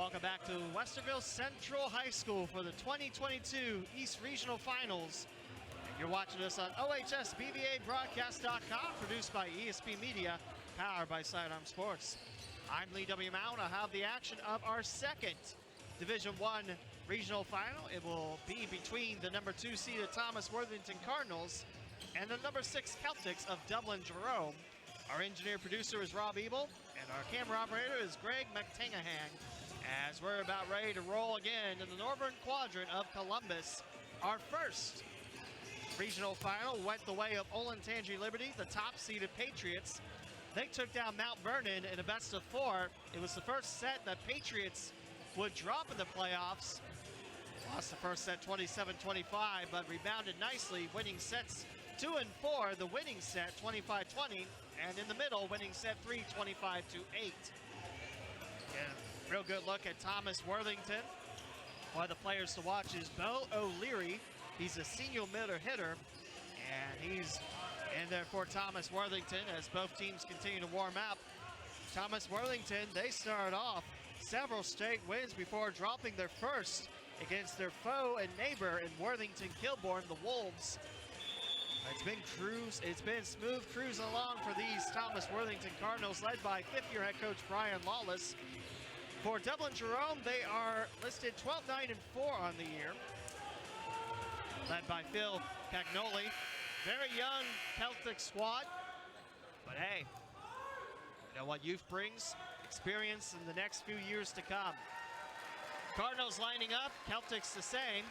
Welcome back to Westerville Central High School for the 2022 East Regional Finals. And you're watching us on OHSBVABroadcast.com, produced by ESP Media, powered by Sidearm Sports. I'm Lee W. Mount. I'll have the action of our second Division I Regional Final. It will be between the number 2 seeded Thomas Worthington Cardinals and the number 6 Celtics of Dublin, Jerome. Our engineer producer is Rob Ebel, and our camera operator is Greg McTangahan. As we're about ready to roll again in the northern quadrant of Columbus, our first regional final went the way of Olentangy Liberty, the top-seeded Patriots. They took down Mount Vernon in a best of 4. It was the first set that Patriots would drop in the playoffs. Lost the first set 27-25, but rebounded nicely, winning sets 2 and 4, the winning set 25-20, and in the middle, winning set 3, 25-8. Yeah, real good look at Thomas Worthington. One of the players to watch is Bo O'Leary. He's a senior middle hitter, and he's in there for Thomas Worthington as both teams continue to warm up. Thomas Worthington, they started off several straight wins before dropping their first against their foe and neighbor in Worthington Kilbourne, the Wolves. It's been smooth cruising along for these Thomas Worthington Cardinals, led by fifth-year head coach Brian Lawless. For Dublin Jerome, they are listed 12-9-4 on the year, led by Phil Cagnoli. Very young Celtic squad, but hey, you know what youth brings? Experience in the next few years to come. Cardinals lining up, Celtics the same.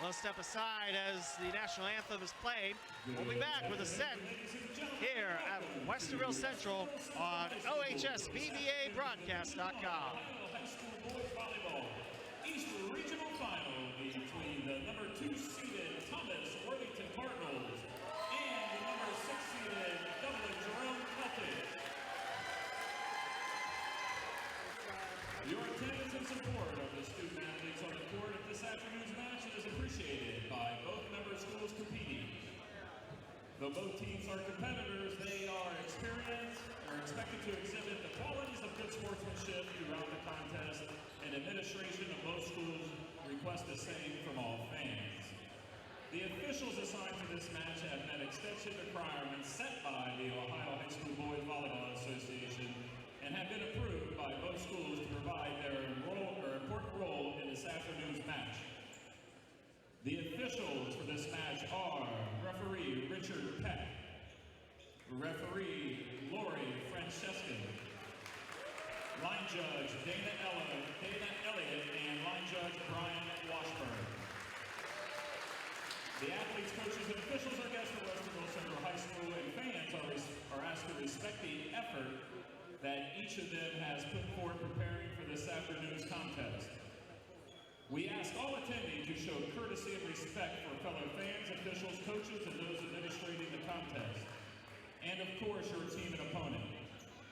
We'll step aside as the national anthem is played. We'll be back with a set here at Westerville Central on OHSBVABroadcast.com. High School Boys Volleyball East Regional Final between the number 2 seeded Thomas Worthington Cardinals and the number 6 seeded Dublin Jerome Celtics. Your attendance and support of the student athletes on the court at this afternoon's match is appreciated by both member schools competing. Though both teams are competitors, they are experienced and are expected to exhibit the qualities of good sportsmanship throughout the contest, and administration of both schools request the same from all fans. The officials assigned to this match have met extension requirements set by the Ohio High School Boys Volleyball Association and have been approved by both schools to provide their important role in this afternoon's match. The officials for this match are referee Richard Peck, referee Lori Francescan, line judge Dana Elliott, and line judge Brian Washburn. The athletes, coaches, and officials are guests at Westerville Central High School, and fans are asked to respect the effort that each of them has put forth preparing for this afternoon's contest. We ask all attending to show courtesy and respect for fellow fans, officials, coaches, and those administrating the contest. And of course, your team and opponent.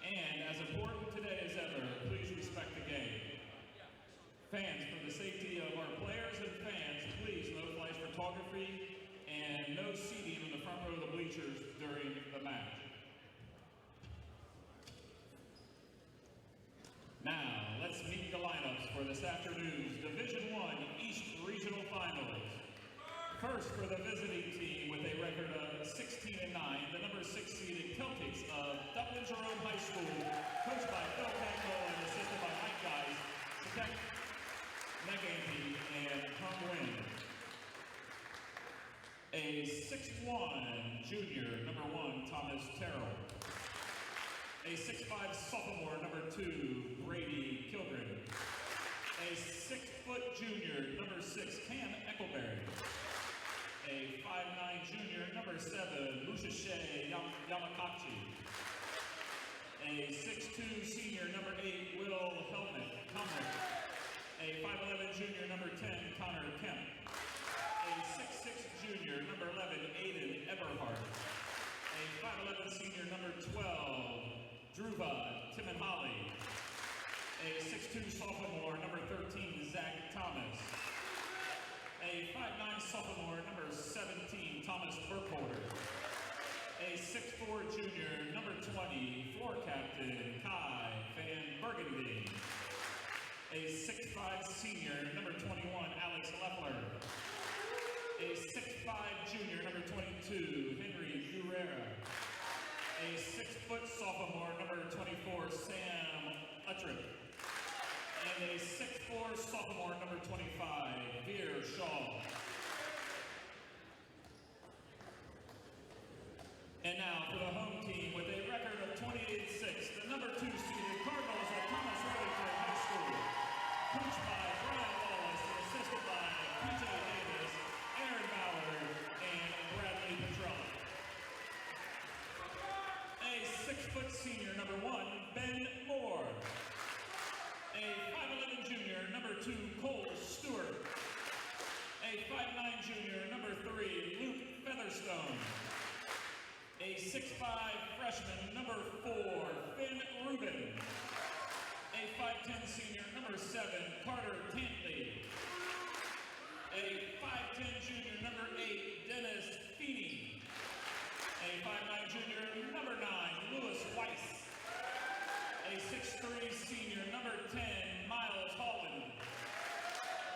And as important today as ever, please respect the game. Fans, for the safety of our players and fans, please no flash photography and no seating in the front row of the bleachers during the match. Now, let's meet the lineups for this afternoon's Division I East Regional Finals. First, for the visiting team with a record of 16-9, the number 6 seeded Celtics of Dublin Jerome High School, coached by Phil Cagnoli and assisted by Mike Guys, Protect Meganty, and Tom Wynn. A 6'1 junior, number 1, Thomas Terrell. A 6'5 sophomore, number 2, Brady Kilgren. A 6' junior, number 6, Cam Eckleberry. A 5'9 junior, number 7, Mushishe Yamakachi. A 6'2 senior, number 8, Will Helmet. A 5'11 junior, number 10, Connor Kemp. A 6'6 junior, number 11, Aiden Eberhardt. A 5'11 senior, number 12, Druva Timonhali. A 6'2 sophomore, number 13, Zach Thomas. A 5'9 sophomore, number 17, Thomas Burkholder. A 6'4 junior, number 20, floor captain, Kai Van Burgundy. A senior, number 21, Alex Leffler. A 6'5" junior, number 22, Henry Guerrera. A 6-foot sophomore, number 24, Sam Uttrick. And a 6'4" sophomore, number 25, Veer Shaw. And now for the home team with a record of 28-6, the number 2 seeded Cardinals of Thomas Worthington High School. Coached by Brian Wallace and assisted by P.J. Davis, Aaron Ballard, and Bradley Petrella. A 6-foot senior, number 1, Ben Moore. A 5'11" junior, number 2, Cole Stewart. A 5'9" junior, number 3, Luke Featherstone. A 6'5" freshman, number 4, Finn Rubin. A 5'10" senior, number 7, Carter Tantley. A 5'10" junior, number 8, Dennis Feeney. A 5'9" junior, number 9, Lewis Weiss. A 6'3" senior, number 10, Miles Holland.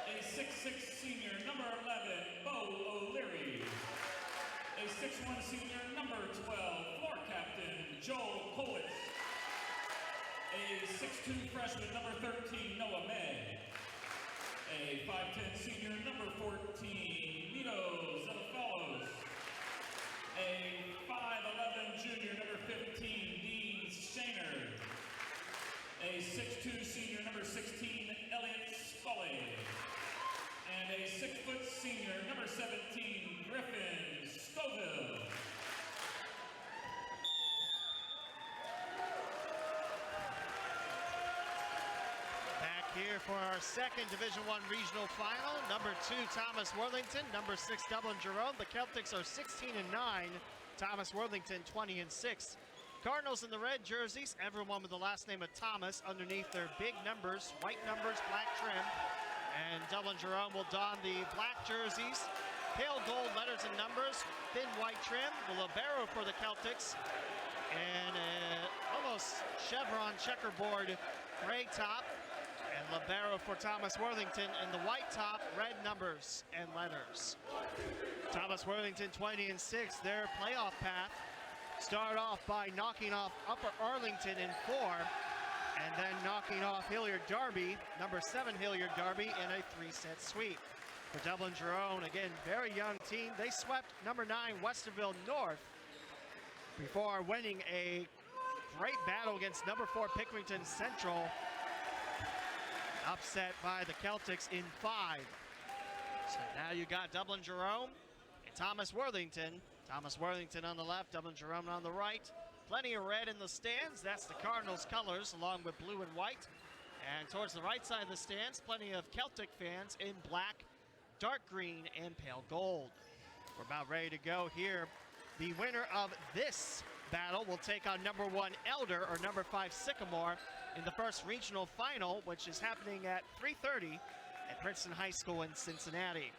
A 6'6" senior, number 11, Bo O'Leary. A 6'1" senior, number 12, floor captain, Joel Kolitz. A 6'2" freshman, number 13, Noah May. A 5'10" senior, number 14, Mito Zelafalos. A 5'11" junior, number 15, Dean Shaner. A 6'2" senior, number 16, Elliot Scully. And a 6-foot senior, number 17, Griffin Scoville. Back here for our second Division I regional final. Number 2, Thomas Worthington. Number 6, Dublin Jerome. The Celtics are 16-9. Thomas Worthington 20-6. Cardinals in the red jerseys. Everyone with the last name of Thomas underneath their big numbers, white numbers, black trim. And Dublin Jerome will don the black jerseys, pale gold letters and numbers, thin white trim, the libero for the Celtics, and almost chevron checkerboard gray top, and libero for Thomas Worthington, and the white top, red numbers and letters. Thomas Worthington 20-6, their playoff path started off by knocking off Upper Arlington in 4, and then knocking off Hilliard Darby, number 7 Hilliard Darby, in a 3-set sweep. For Dublin Jerome, again, very young team. They swept number 9 Westerville North before winning a great battle against number 4 Pickerington Central, upset by the Celtics in 5. So now you got Dublin Jerome and Thomas Worthington. Thomas Worthington on the left, Dublin Jerome on the right. Plenty of red in the stands. That's the Cardinals colors along with blue and white. And towards the right side of the stands, plenty of Celtic fans in black, dark green, and pale gold. We're about ready to go here. The winner of this battle will take on number 1 Elder or number 5 Sycamore in the first regional final, which is happening at 3:30 at Princeton High School in Cincinnati.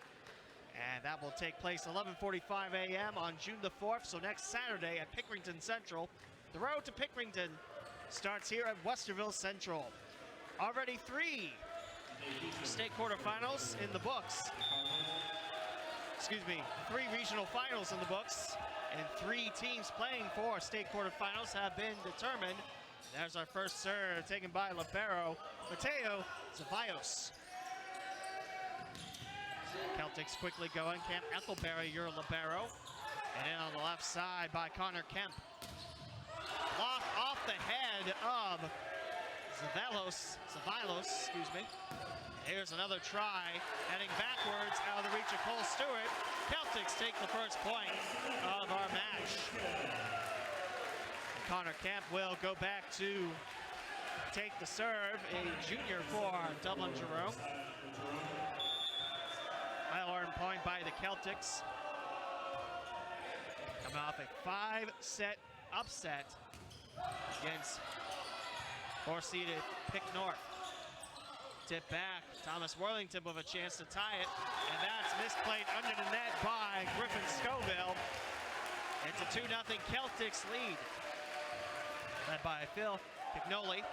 And that will take place 11:45 a.m. on June the 4th, so next Saturday at Pickerington Central. The road to Pickerington starts here at Westerville Central. Already 3 state quarterfinals in the books. 3 regional finals in the books, and 3 teams playing for state quarterfinals have been determined. There's our first serve taken by libero Mateo Ceballos. Celtics quickly going. Camp Ethelberry, your libero. And in on the left side by Connor Kemp. Block off the head of Ceballos, Here's another try, heading backwards out of the reach of Cole Stewart. Celtics take the first point of our match. Connor Kemp will go back to take the serve, a junior for Dublin Jerome. Well-earned point by the Celtics. Coming off a 5-set upset against 4-seeded Pick North. Tip back, Thomas Worthington with a chance to tie it, and that's misplayed under the net by Griffin Scoville. It's a 2-0 Celtics lead, led by Phil Pignoli.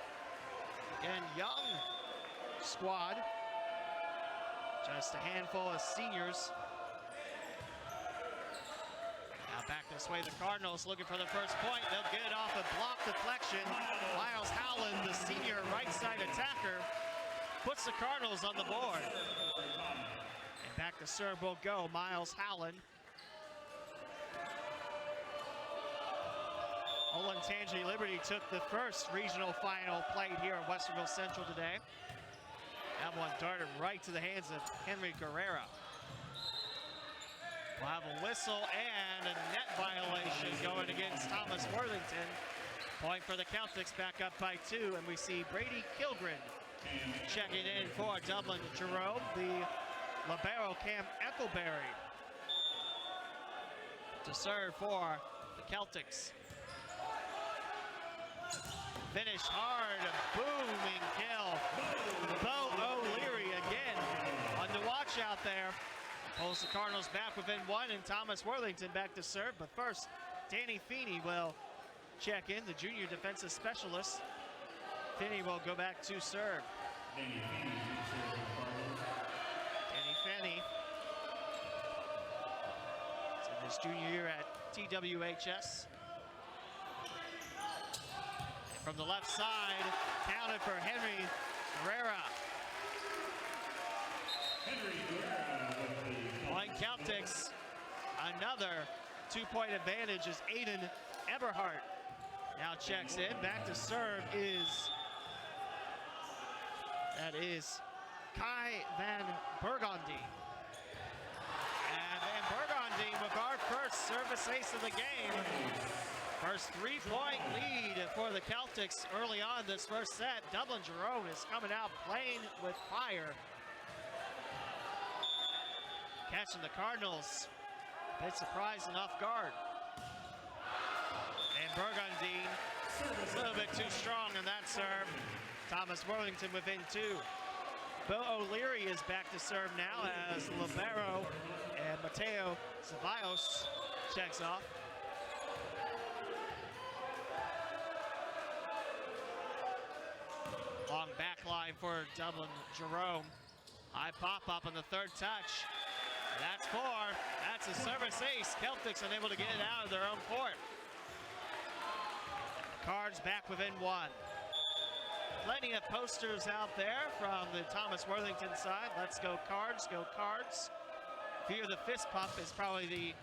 Again, young squad Just a handful of seniors. Now back this way, the Cardinals looking for the first point. They'll get it off a block deflection. Miles Howland, the senior right side attacker, puts the Cardinals on the board. And back to serve will go Miles Howland. Olentangy Liberty took the first regional final played here at Westerville Central today. That one darted right to the hands of Henry Guerrera. We'll have a whistle and a net violation going against Thomas Worthington. Point for the Celtics, back up by 2, and we see Brady Kilgren checking in for Dublin. Jerome, the libero Cam Eccleberry to serve for the Celtics. Finish hard, booming kill. Bo O'Leary again on the watch out there. Pulls the Cardinals back within 1, and Thomas Worthington back to serve. But first, Danny Feeney will check in, the junior defensive specialist. Feeney will go back to serve. Danny Feeney. It's in his junior year at TWHS. From the left side, counted for Henry Guerrera. Point Celtics, another 2-point advantage as Aiden Eberhardt now checks in. Back to serve is Kai Van Burgundy. And Van Burgundy with our first service ace of the game. First 3-point lead for the Celtics early on this first set. Dublin Jerome is coming out playing with fire. Catching the Cardinals a bit surprised and off guard. And Burgundy a little bit too strong in that serve. Thomas Worthington within 2. Bo O'Leary is back to serve now as libero, and Mateo Ceballos checks off. Long back line for Dublin Jerome. High pop-up on the third touch. That's 4. That's a service ace. Celtics unable to get it out of their own court. Cards back within 1. Plenty of posters out there from the Thomas Worthington side. Let's go Cards, go Cards. Fear the fist pump is probably the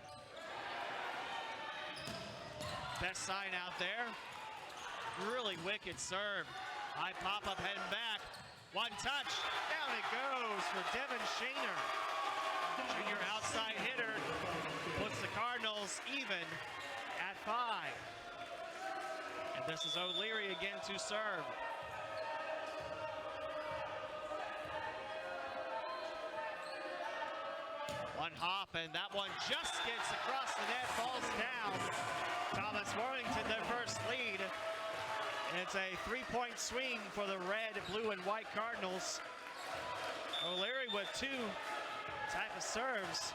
best sign out there. Really wicked serve. High pop-up heading back. One touch. Down it goes for Devin Shaner. Junior outside hitter puts the Cardinals even at 5. And this is O'Leary again to serve. One hop, and that one just gets across the net, falls down. Thomas Worthington, their first lead. And it's a 3-point swing for the red, blue, and white Cardinals. O'Leary with 2 type of serves.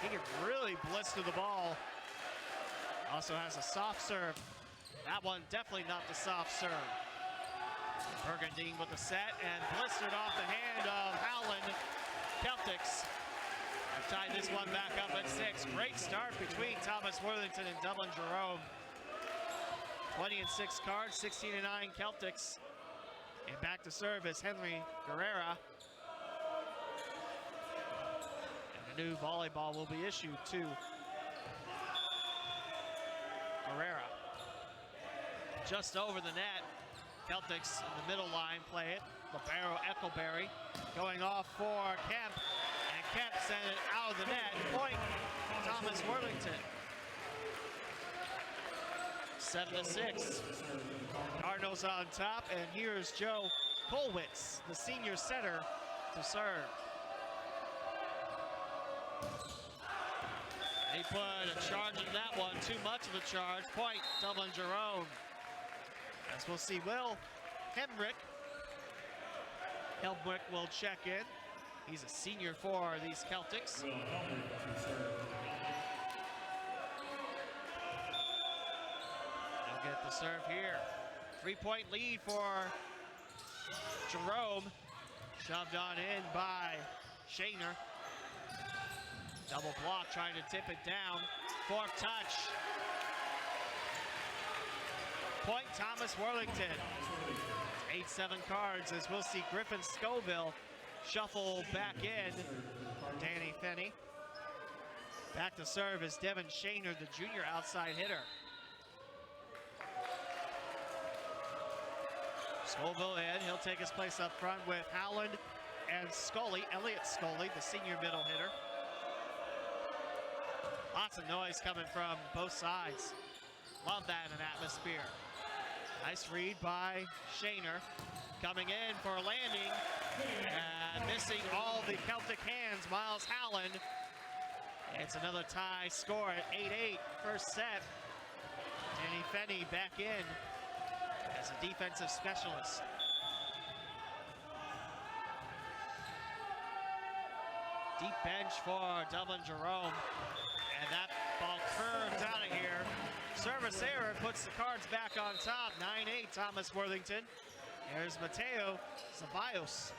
He can really blister the ball. Also has a soft serve. That one definitely not the soft serve. Burgundy with the set and blistered off the hand of Howland. Celtics have tied this one back up at 6. Great start between Thomas Worthington and Dublin Jerome. 20-6 Cards, 16-9 Celtics. And back to serve is Henry Guerrera. And a new volleyball will be issued to Guerrera. Just over the net. Celtics in the middle line play it. Libero Eccleberry going off for Kemp. And Kemp sent it out of the net. Point Thomas Worthington. 7-6. Cardinals on top, and here's Joe Kolwitz, the senior setter, to serve. He put a charge in that one, too much of a charge. Point Dublin Jerome. As we'll see, Will Hemrick will check in. He's a senior for these Celtics. Get the serve here. 3-point lead for Jerome. Shoved on in by Shaner. Double block, trying to tip it down. Fourth touch. Point Thomas Worthington. 8-7 cards as we'll see Griffin Scoville shuffle back in. Danny Finney. Back to serve is Devin Shaner, the junior outside hitter. Scoville in, he'll take his place up front with Howland and Scully, Elliott Scully, the senior middle hitter. Lots of noise coming from both sides. Love that in an atmosphere. Nice read by Shaner. Coming in for a landing and missing all the Celtic hands, Miles Howland. It's another tie score at 8-8, first set. Danny Finney back in as a defensive specialist. Deep bench for Dublin Jerome. And that ball curves out of here. Service error puts the cards back on top. 9-8, Thomas Worthington. There's Mateo Ceballos.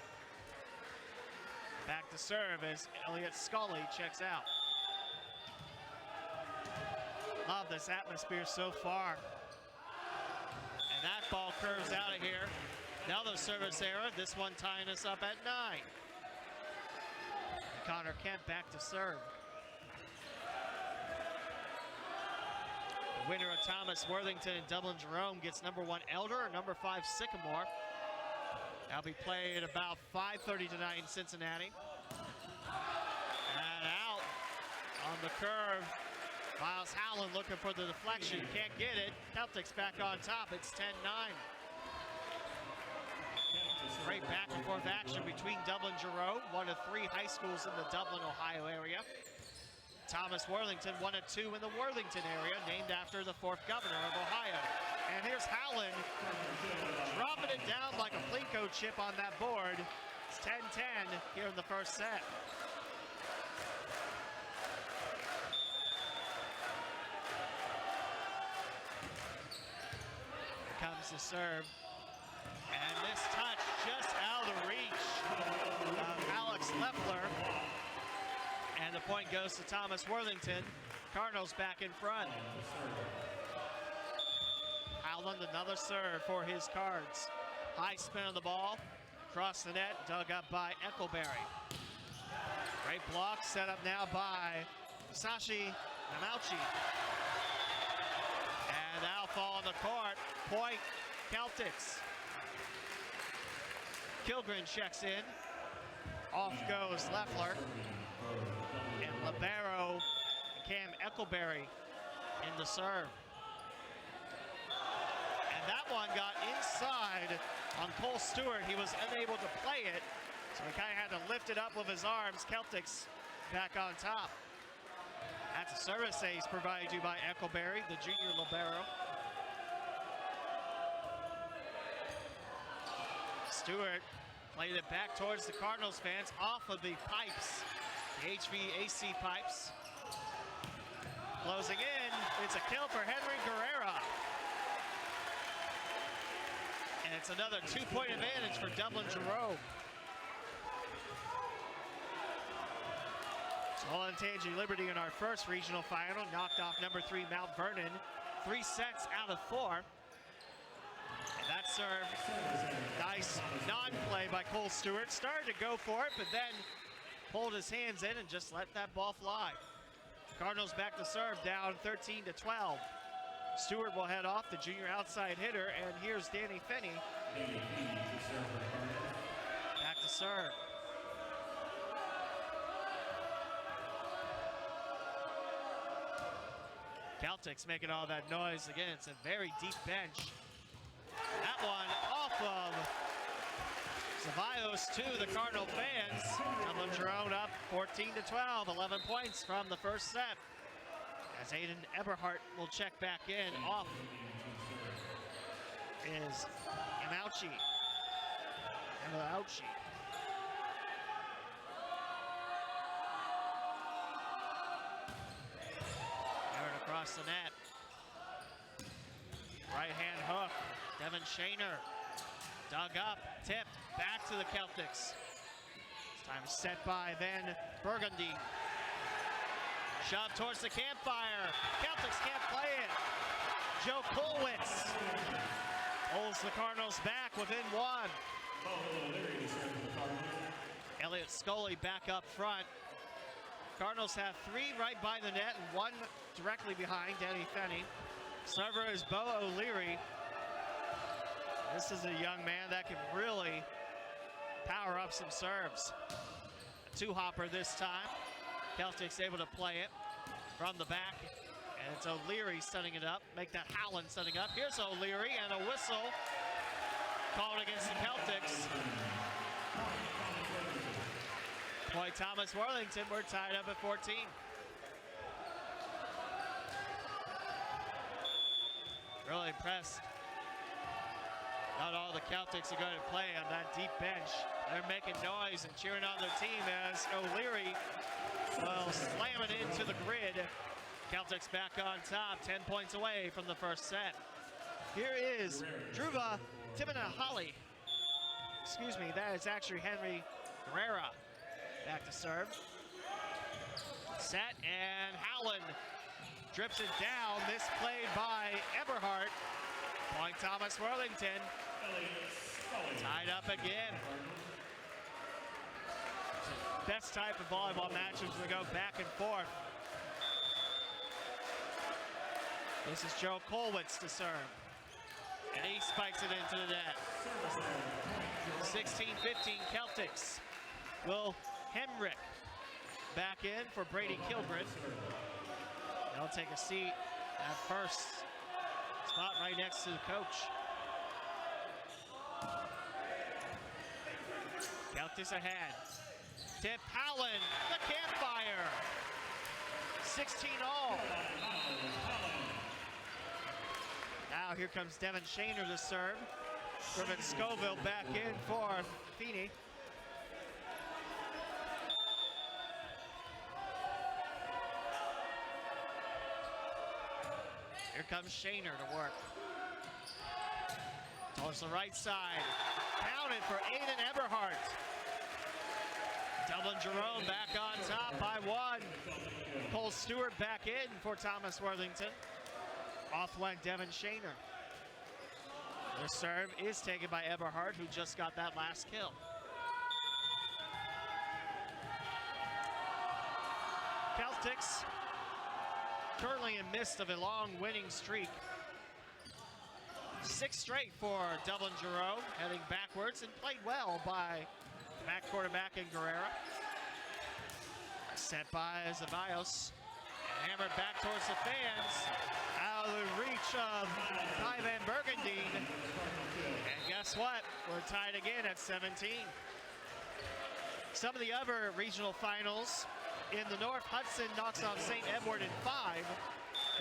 Back to serve as Elliott Scully checks out. Love this atmosphere so far. And that ball curves out of here. Another service error, this one tying us up at 9. Connor Kemp back to serve. The winner of Thomas Worthington and Dublin Jerome gets number 1 Elder and number 5 Sycamore. That'll be played about 5:30 tonight in Cincinnati. And out on the curve. Miles Howland looking for the deflection, can't get it. Celtics back on top, it's 10-9. Great back and forth action between Dublin Jerome, one of 3 high schools in the Dublin, Ohio area. Thomas Worthington, 1 of 2 in the Worthington area, named after the 4th governor of Ohio. And here's Howland dropping it down like a Plinko chip on that board. It's 10-10 here in the first set. Here comes the serve. And this touch just out of the reach of Alex Leffler. And the point goes to Thomas Worthington. Cardinals back in front. Howland, another serve for his cards. High spin of the ball. Across the net, dug up by Eckelberry. Great block set up now by Sashi Namauchi. And that'll fall on the court. Point Celtics. Kilgren checks in. Off goes Leffler. And libero Cam Eckelberry in the serve. And that one got inside on Cole Stewart. He was unable to play it, so he kind of had to lift it up with his arms. Celtics back on top. That's a service ace provided to you by Eckelberry, the junior libero. Stewart played it back towards the Cardinals fans off of the pipes, the HVAC pipes. Closing in, it's a kill for Henry Guerrera. And it's another 2-point advantage for Dublin Jerome. Solon Tangi Liberty in our first regional final knocked off number 3 Mount Vernon 3 sets out of 4. And that serve, nice non-play by Cole Stewart. Started to go for it, but then pulled his hands in and just let that ball fly. Cardinals back to serve, down 13-12. Stewart will head off, the junior outside hitter, and here's Danny Finney. Back to serve. Celtics making all that noise. Again, it's a very deep bench. That one off of Ceballos to the Cardinal fans. Dublin Jerome up 14-12, 11 points from the first set. As Aiden Eberhardt will check back in. Off is Amauchi. Aaron across the net. Right hand hook. Devin Shaner dug up, tipped, back to the Celtics. Time set by Van Burgundy. Shove towards the campfire. Celtics can't play it. Joe Kolwitz holds the Cardinals back within one. Elliott Scully back up front. Cardinals have 3 right by the net and 1 directly behind Danny Fenny. Server is Bo O'Leary. This is a young man that can really power up some serves. A 2-hopper this time. Celtics able to play it from the back. And it's O'Leary setting it up. Make that Howland setting up. Here's O'Leary and a whistle called against the Celtics. Point Thomas Worthington, we're tied up at 14. Really impressed. Not all the Celtics are going to play on that deep bench. They're making noise and cheering on their team as O'Leary will slam it into the grid. Celtics back on top, 10 points away from the first set. Here is Druva Timonahali. Excuse me, that is actually Henry Guerrera. Back to serve. Set, and Howland drips it down. Misplayed by Eberhardt. Point Thomas Worthington. Tied up again. Best type of volleyball matches to go back and forth. This is Joe Kolwitz to serve. And he spikes it into the net. 16-15 Celtics. Will Hemrick back in for Brady Kilgren. They'll take a seat at first. Spot right next to the coach. Celtics ahead. Tip Howland, the campfire. 16 all. Now here comes Devin Shaner to serve. Griffin Scoville back in for Feeney. Here comes Shaner to work. Towards the right side. Counted for Aiden Eberhardt. Dublin Jerome back on top by 1. Cole Stewart back in for Thomas Worthington. Off went Devin Shaner. The serve is taken by Eberhardt, who just got that last kill. Celtics currently in midst of a long winning streak. 6 straight for Dublin Jerome, heading backwards and played well by back quarterback in Guerrera. Set by Zabayos. Hammered back towards the fans. Out of the reach of Ty Van Burgendine. And guess what? We're tied again at 17. Some of the other regional finals. In the North, Hudson knocks off St. Edward in 5.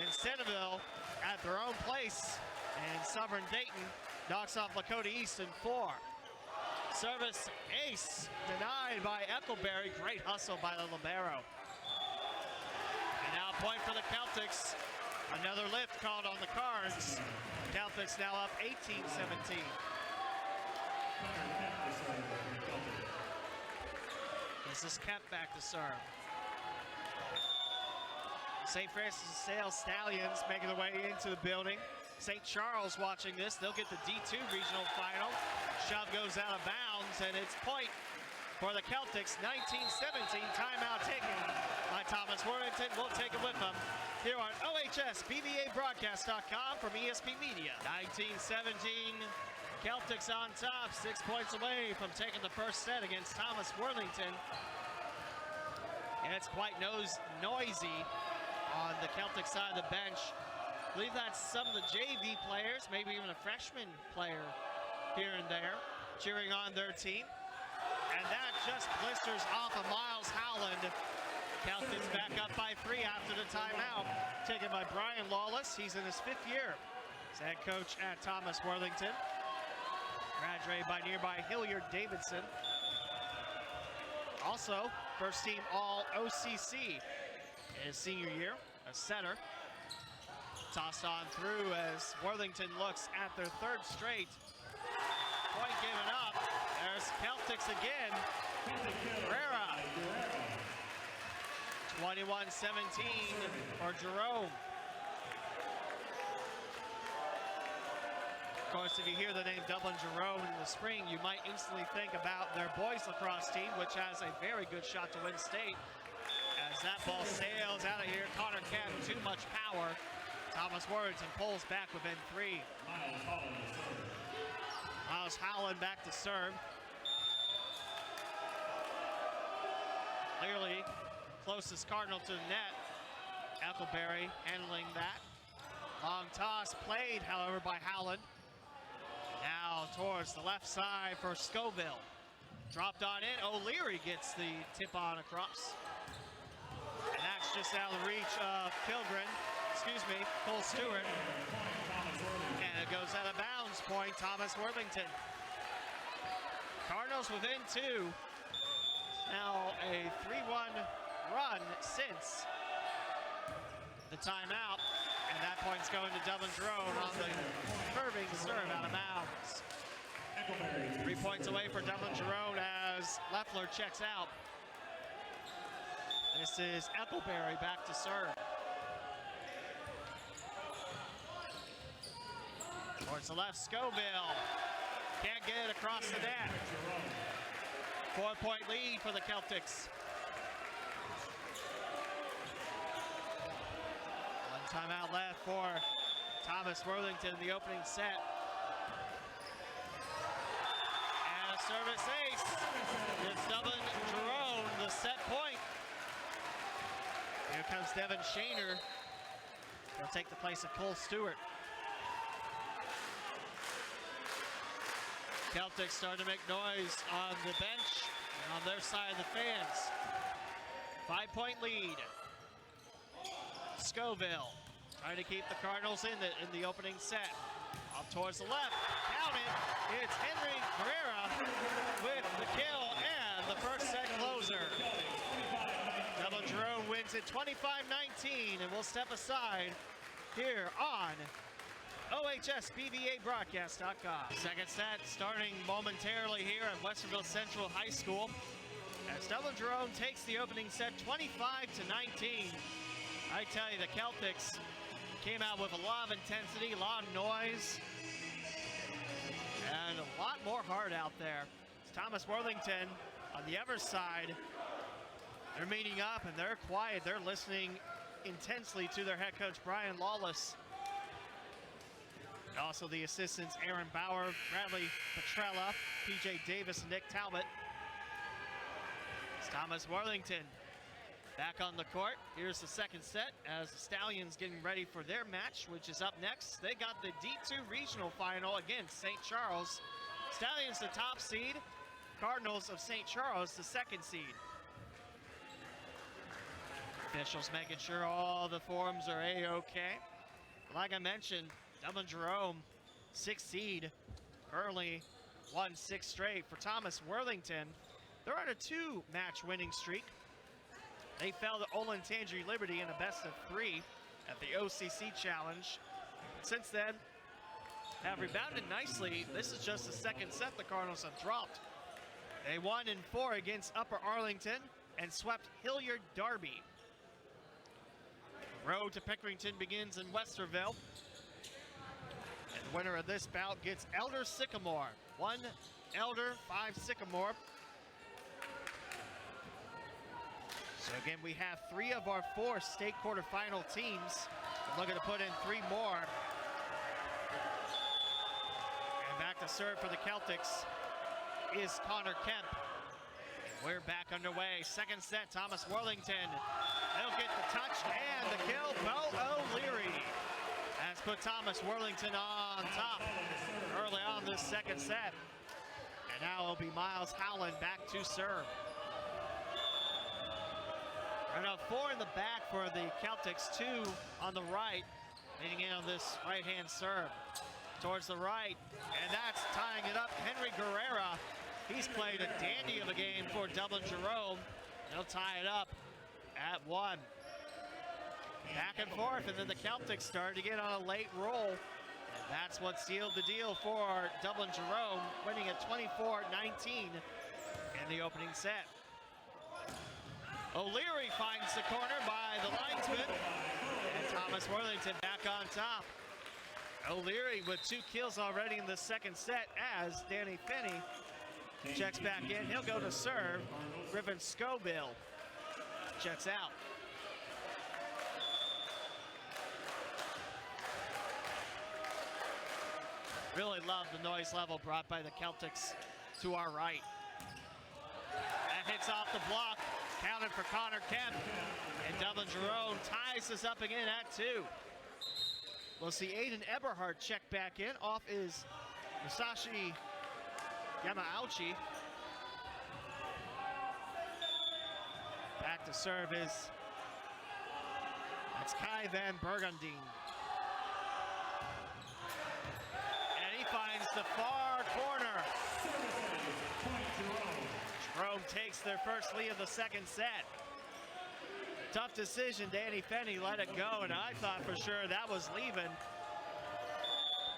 And Centerville at their own place. And Sovereign Dayton knocks off Lakota East in 4. Service ace denied by Eccleberry. Great hustle by the libero. And now a point for the Celtics. Another lift called on the cards. Celtics now up 18-17. This is Kemp back to serve. St. Francis de Sales Stallions making their way into the building. St. Charles watching this. They'll get the D2 regional final. Shove goes out of bounds, and it's point for the Celtics. 19-17, timeout taken by Thomas Worthington. We'll take it with them here on OHSBVABroadcast.com from ESP Media. 19-17, Celtics on top, 6 points away from taking the first set against Thomas Worthington. And it's quite noisy on the Celtic side of the bench. I believe that's some of the JV players, maybe even a freshman player here and there, cheering on their team. And that just blisters off of Miles Howland. Celtics back up by 3 after the timeout, taken by Brian Lawless. He's in his 5th year as head coach at Thomas Worthington. Graduated by nearby Hilliard Davidson. Also, first team All-OCC in his senior year, a center. Tossed on through as Worthington looks at their 3rd straight. Point given up. There's Celtics again. Guerrera. 21-17 for Jerome. Of course, if you hear the name Dublin Jerome in the spring, you might instantly think about their boys lacrosse team, which has a very good shot to win state. As that ball sails out of here, Connor Kemp, too much power. Thomas Worthington pulls back within 3. Miles Howland back to serve. Clearly, closest Cardinal to the net. Eckleberry handling that. Long toss played, however, by Howland. Now towards the left side for Scoville. Dropped on in. O'Leary gets the tip on across. And that's just out of the reach of Cole Stewart. And it goes out of bounds, point Thomas Worthington. Cardinals within 2. Now a 3-1 run since the timeout. And that point's going to Dublin Jerome on the curving serve out of bounds. 3 points away for Dublin Jerome as Leffler checks out. This is Eckleberry back to serve. Towards the left, Scoville. Can't get it across the net. 4-point lead for the Celtics. One timeout left for Thomas Worthington in the opening set. And a service ace. It's Dublin Jerome, the set point. Here comes Devin Shaner. He'll take the place of Cole Stewart. Celtics starting to make noise on the bench and on their side of the fans. 5-point lead. Scoville trying to keep the Cardinals in the opening set. Up towards the left, count it. It's Henry Guerrera with the kill and the first set closer. Dublin Jerome wins it 25-19, and we'll step aside here on OHSBVABroadcast.com. Second set starting momentarily here at Westerville Central High School as Dublin Jerome takes the opening set 25-19. I tell you, the Celtics came out with a lot of intensity, a lot of noise, and a lot more heart out there. It's Thomas Worthington on the other side. They're meeting up and they're quiet. They're listening intensely to their head coach, Brian Lawless. Also the assistants, Aaron Bauer, Bradley Petrella, PJ Davis, and Nick Talbot. It's Thomas Worthington back on the court. Here's the second set as the Stallions getting ready for their match, which is up next. They got the D2 regional final against St. Charles. Stallions the top seed, Cardinals of St. Charles the second seed. Officials making sure all the forms are A-okay. Like I mentioned, Dublin Jerome, 6th seed, currently won 6 straight. For Thomas Worthington, they're on a 2-match winning streak. They fell to Olentangy Liberty in a best-of-3 at the OCC Challenge. Since then, have rebounded nicely. This is just the second set the Cardinals have dropped. They won in 4 against Upper Arlington and swept Hilliard Derby. Road to Pickerington begins in Westerville. And the winner of this bout gets Elder Sycamore. 1 Elder, 5 Sycamore. So again, we have 3 of our 4 state quarterfinal teams. We're looking to put in 3 more. And back to serve for the Celtics is Connor Kemp. We're back underway. Second set, Thomas Worthington. They'll get the touch and the kill. Bo O'Leary has put Thomas Worthington on top early on this second set. And now it'll be Miles Howland back to serve. Right now, 4 in the back for the Celtics, 2 on the right, leading in on this right-hand serve. Towards the right, and that's tying it up. Henry Guerrera, he's played a dandy of a game for Dublin Jerome. They'll tie it up at 1. Back and forth, and then the Celtics started to get on a late roll. And that's what sealed the deal for Dublin Jerome, winning at 24-19 in the opening set. O'Leary finds the corner by the linesman. And Thomas Worthington back on top. O'Leary with 2 kills already in the second set as Danny Finney checks back in. He'll go to serve. Griffin Scoville checks out. Really love the noise level brought by the Celtics to our right. That hits off the block, counted for Connor Kemp. And Dublin Jerome ties this up again at 2. We'll see Aiden Eberhardt check back in. Off is Musashi Yamauchi. Back to serve is, that's Kai Van Bergendien. And he finds the far corner. Jerome takes their first lead of the second set. Tough decision, Danny Finney let it go, and I thought for sure that was leaving.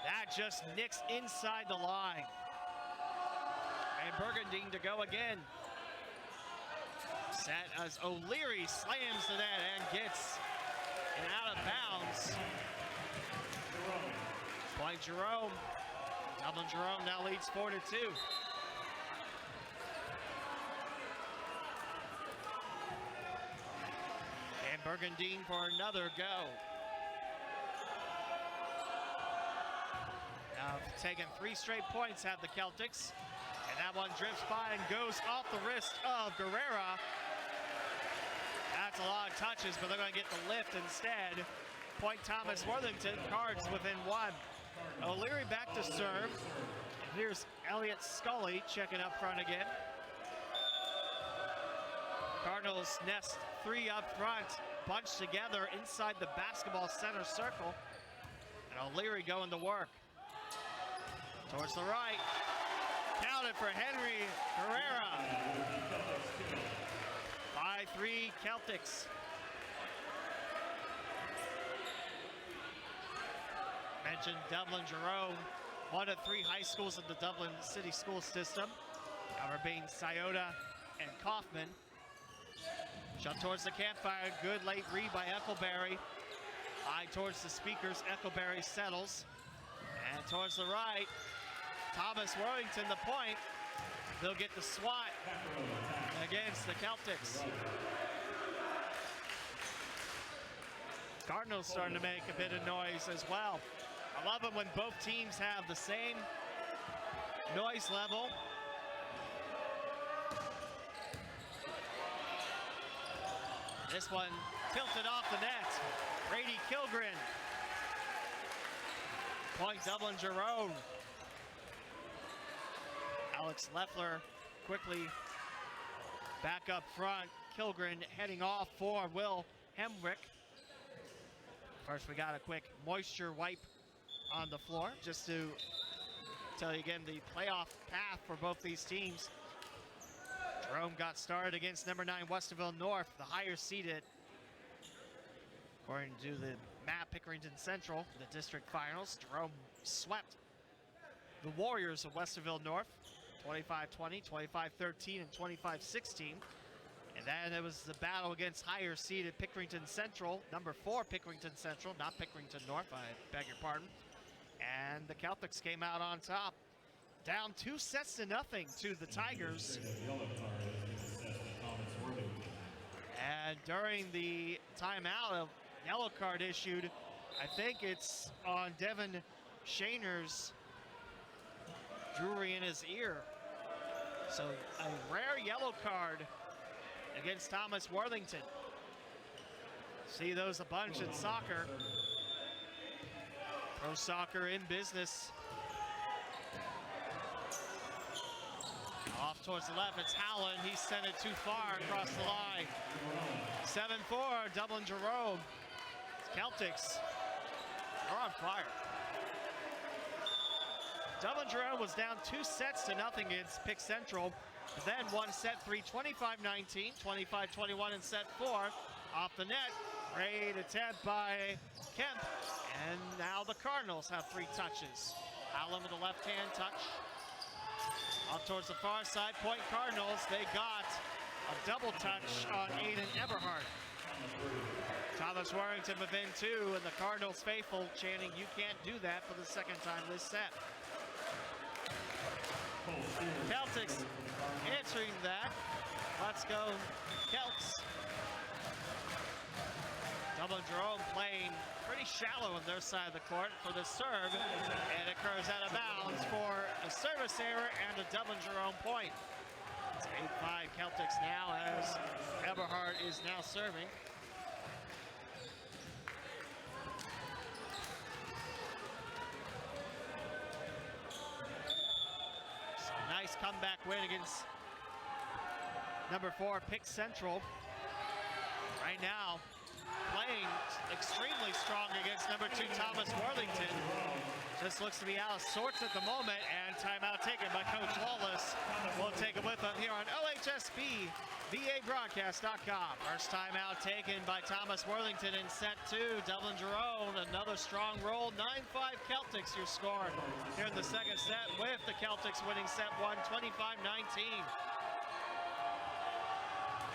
That just nicks inside the line. And Bergendien to go again. Set as O'Leary slams to that and gets it out of bounds. Point Jerome. Dublin Jerome now leads 4-2. And Bergendien for another go. Now taking 3 straight points have the Celtics. And that one drifts by and goes off the wrist of Guerrera. That's a lot of touches, but they're going to get the lift instead. Point Thomas Worthington, Cards within 1. O'Leary back to serve. And here's Elliott Scully checking up front again. Cardinals nest 3 up front, bunched together inside the basketball center circle. And O'Leary going to work. Towards the right. Counted for Henry Guerrera. 5-3 Celtics. Mentioned Dublin Jerome, one of 3 high schools in the Dublin City School System. Other being Scioto and Kaufman. Shot towards the campfire, good late read by Eckelberry. High towards the speakers, Eckelberry settles. And towards the right, Thomas Worthington the point. They'll get the swat against the Celtics. Cardinals starting to make a bit of noise as well. I love it when both teams have the same noise level. This one tilted off the net. Brady Kilgren. Point Dublin Jerome. Alex Leffler quickly back up front. Kilgren heading off for Will Hemrick. First, we got a quick moisture wipe on the floor just to tell you again the playoff path for both these teams. Jerome got started against number 9 Westerville North, the higher seeded, according to the map, Pickerington Central, the district finals. Jerome swept the Warriors of Westerville North, 25-20, 25-13, and 25-16. And then it was the battle against higher seeded Pickerington Central, number 4 Pickerington Central, not Pickerington North, I beg your pardon. And the Celtics came out on top. Down 2-0 to the Tigers. And during the timeout, a yellow card issued. I think it's on Devin Shaner's jewelry in his ear. So a rare yellow card against Thomas Worthington. See those a bunch in soccer. Pro soccer in business. Off towards the left, it's Howland. He sent it too far across the line. 7-4, Dublin Jerome. Celtics are on fire. Dublin Jerome was down 2-0 against Pick Central. Then won set 3, 25-19, 25-21 in set 4. Off the net, great attempt by Kemp. And now the Cardinals have 3 touches. Allen with a left-hand touch. Off towards the far side, point Cardinals. They got A double touch on Aiden Eberhardt. Thomas Worthington within 2, and the Cardinals faithful chanting, "You can't do that," for the second time this set. Celtics answering that. Let's go Celts. Dublin Jerome playing pretty shallow on their side of the court for the serve, and it curves out of bounds for a service error and a Dublin Jerome point. It's 8-5 Celtics now as Eberhardt is now serving. So nice comeback win against number 4 Pick Central. Right now, playing extremely strong against number 2 Thomas Worthington. Just looks to be out of sorts at the moment, and timeout taken by Coach Wallace. We'll take it with him here on OHSBVABroadcast.com. First timeout taken by Thomas Worthington in set 2. Dublin Jerome, another strong roll. 9-5 Celtics, your score here in the second set, with the Celtics winning set 1, 25-19.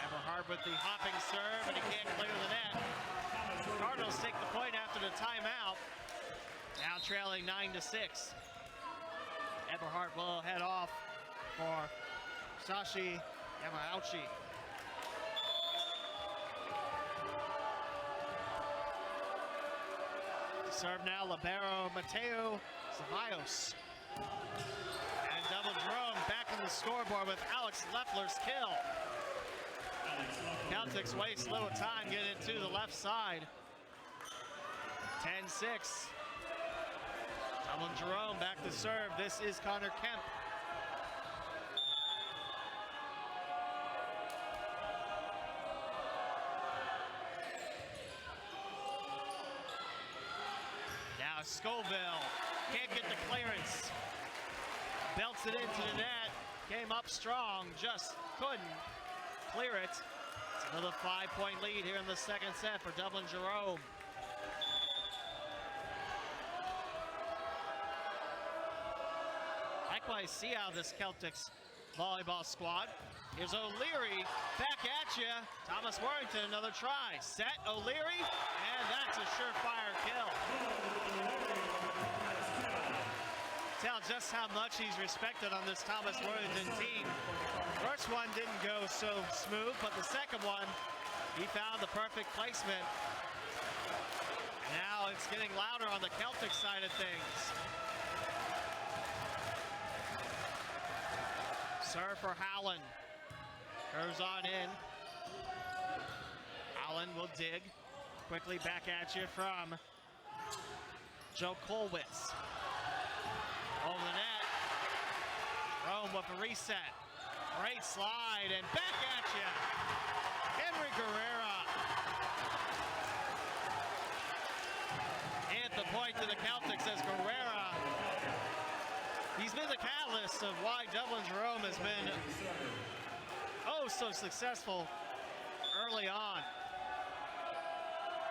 Eberhardt with the hopping serve, and he can't clear the net. Cardinals take the point after the timeout. Now trailing 9-6. Eberhardt will head off for Sashi Yamauchi. Serve now libero Mateo Ceballos. And Dublin Jerome back on the scoreboard with Alex Leffler's kill. Celtics waste little time getting it to the left side. 10-6. Dublin Jerome back to serve. This is Connor Kemp. Now Scoville can't get the clearance. Belts it into the net. Came up strong, just couldn't clear it. It's another 5-point lead here in the second set for Dublin Jerome. Likewise, see how this Celtics volleyball squad. Here's O'Leary back at you. Thomas Worthington, another try. Set O'Leary, and that's a surefire kill. Tell just how much he's respected on this Thomas Worthington team. First one didn't go so smooth, but the second one, he found the perfect placement. Now it's getting louder on the Celtic side of things. Serve for Howland. Curves on in. Howland will dig. Quickly back at you from Joe Kolwitz. Over the net. Jerome with a reset. Great slide and back at you. Henry Guerrera. And the point to the Celtics as Guerrera. He's been the catalyst of why Dublin Jerome has been so successful early on.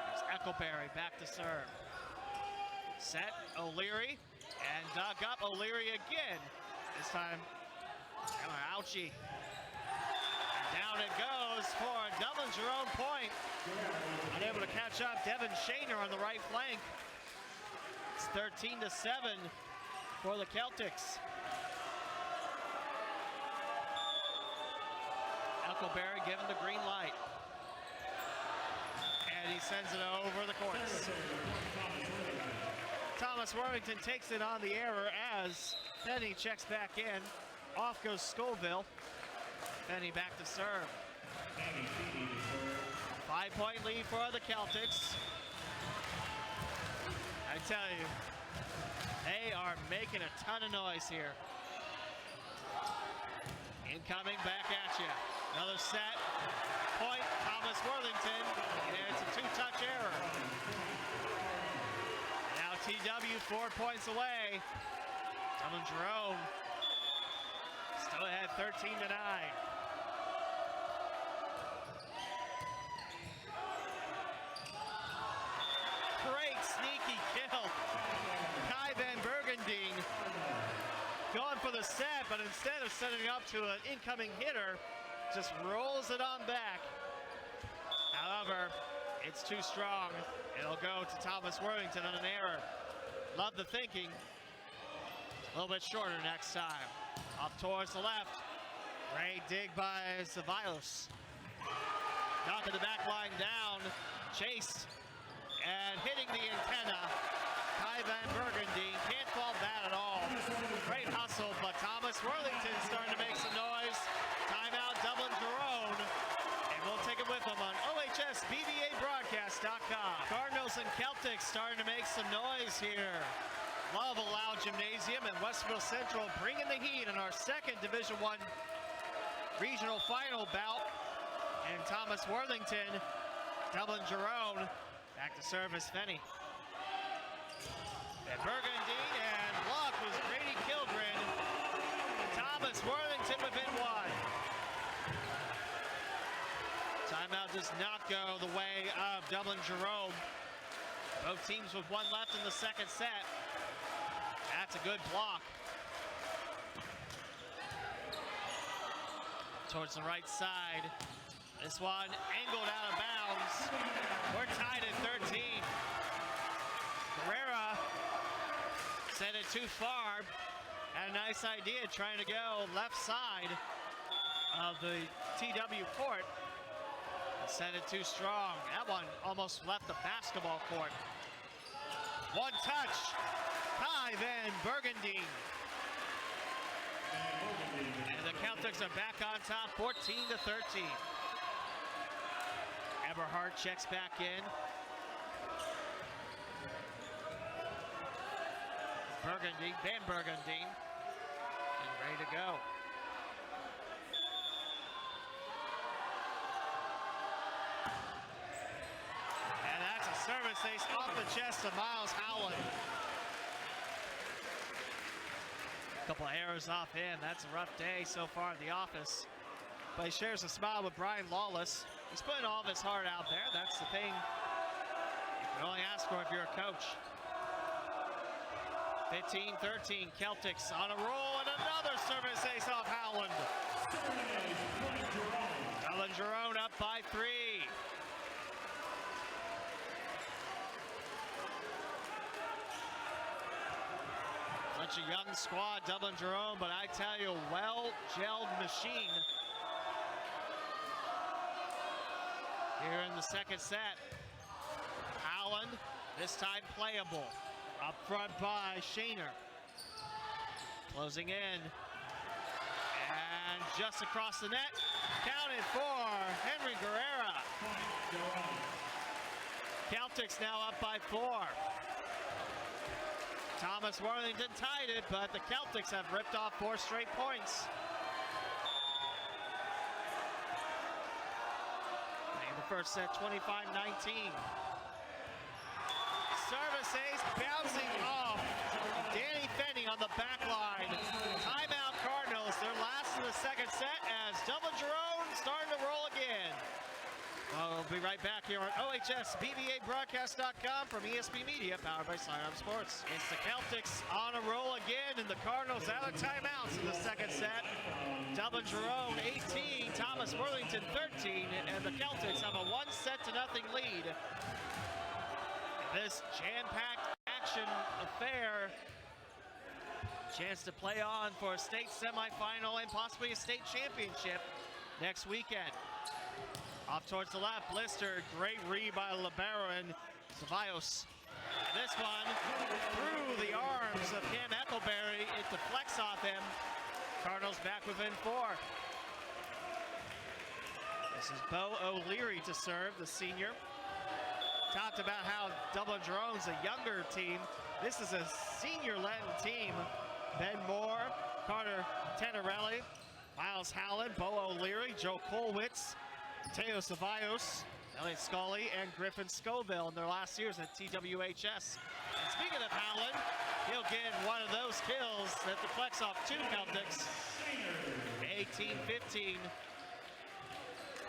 There's Eccleberry back to serve. Set O'Leary and dug up O'Leary again. This time, Yamauchi. And down it goes for a Dublin Jerome point. Unable to catch up. Devin Shaner on the right flank. It's 13-7 for the Celtics. Eccleberry given the green light. And he sends it over the courts. Thomas Worthington takes it on the error as Penny checks back in. Off goes Scoville. Penny back to serve. 5-point lead for the Celtics. I tell you, they are making a ton of noise here. Incoming back at you. Another set. Point, Thomas Worthington. And it's a 2-touch error. Now TW 4 points away. Dublin Jerome still ahead 13-9. Great sneaky kill. Kai Van Bergendien going for the set, but instead of setting up to an incoming hitter, just rolls it on back. However, it's too strong. It'll go to Thomas Worthington on an error. Love the thinking. A little bit shorter next time. Up towards the left. Great dig by Ceballos. Knocking the back line down. Chased and hitting the antenna. Kai Van Burgundy can't fault that at all. Great hustle, but Thomas Worthington starting to make some noise. Timeout, Dublin, Jerome. And we'll take it with them on OHSBBABroadcast.com. Cardinals and Celtics starting to make some noise here. Love Allowed Gymnasium and Westville Central bringing the heat in our second Division I regional final bout. And Thomas Worthington, Dublin Jerome, back to service Fenny. And Burgundy and block was Grady Kilgren. Thomas Worthington within one. Timeout does not go the way of Dublin Jerome. Both teams with one left in the second set. That's a good block. Towards the right side. This one angled out of bounds. We're tied at 13. Guerrera sent it too far. Had a nice idea trying to go left side of the TW court. Sent it too strong. That one almost left the basketball court. One touch. Kai Van Burgundy. And the Celtics are back on top, 14-13. Eberhardt checks back in. Burgundy, Van Burgundy, and ready to go. And that's a service ace off the chest of Miles Howland. A couple of errors off him. That's a rough day so far in the office. But he shares a smile with Brian Lawless. He's putting all of his heart out there. That's the thing you can only ask for if you're a coach. 15-13, Celtics on a roll, and another service ace off Howland. Dublin Jerome up by 3. Such a young squad, Dublin Jerome, but I tell you, well-gelled machine. Here in the second set. Howland, this time playable. Up front by Shaner. Closing in. And just across the net. Counted for Henry Guerrera. Celtics now up by 4. Thomas Worthington tied it, but the Celtics have ripped off 4 straight points. And the first set, 25-19. Service ace bouncing off. Danny Fenny on the back line. Timeout Cardinals. They're last in the second set as Dublin Jerome starting to roll again. Well, we'll be right back here on OHSBBABroadcast.com from ESP Media, powered by Sidearm Sports. It's the Celtics on a roll again, and the Cardinals out of timeouts in the second set. Dublin Jerome 18, Thomas Worthington 13, and the Celtics have a 1-0 lead. This jam-packed action affair. Chance to play on for a state semifinal and possibly a state championship next weekend. Off towards the left, Blister, great read by Libero and Ceballos. This one through the arms of Cam Eccleberry. It deflects off him. Cardinals back within 4. This is Bo O'Leary to serve, the senior. Talked about how Dublin Jerome's a younger team. This is a senior-led team. Ben Moore, Carter Tenerelli, Miles Howland, Bo O'Leary, Joe Kolwitz, Teo Ceballos, Elliot Scully, and Griffin Scoville in their last years at TWHS. And speaking of Howland, he'll get one of those kills that deflects off 2 Celtics. 18-15,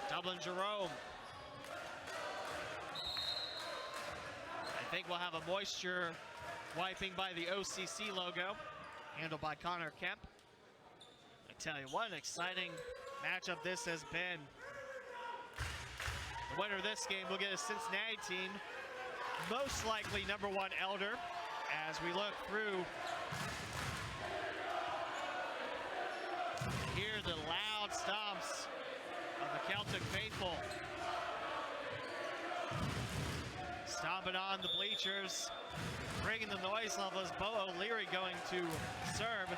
Dublin Jerome. I think we'll have a moisture wiping by the OCC logo, handled by Connor Kemp. I tell you, what an exciting matchup this has been. The winner of this game will get a Cincinnati team, most likely #1 Elder, as we look through. Hear the loud stomps of the Celtic faithful. Stomping on the bleachers, bringing the noise level as Bo O'Leary going to serve.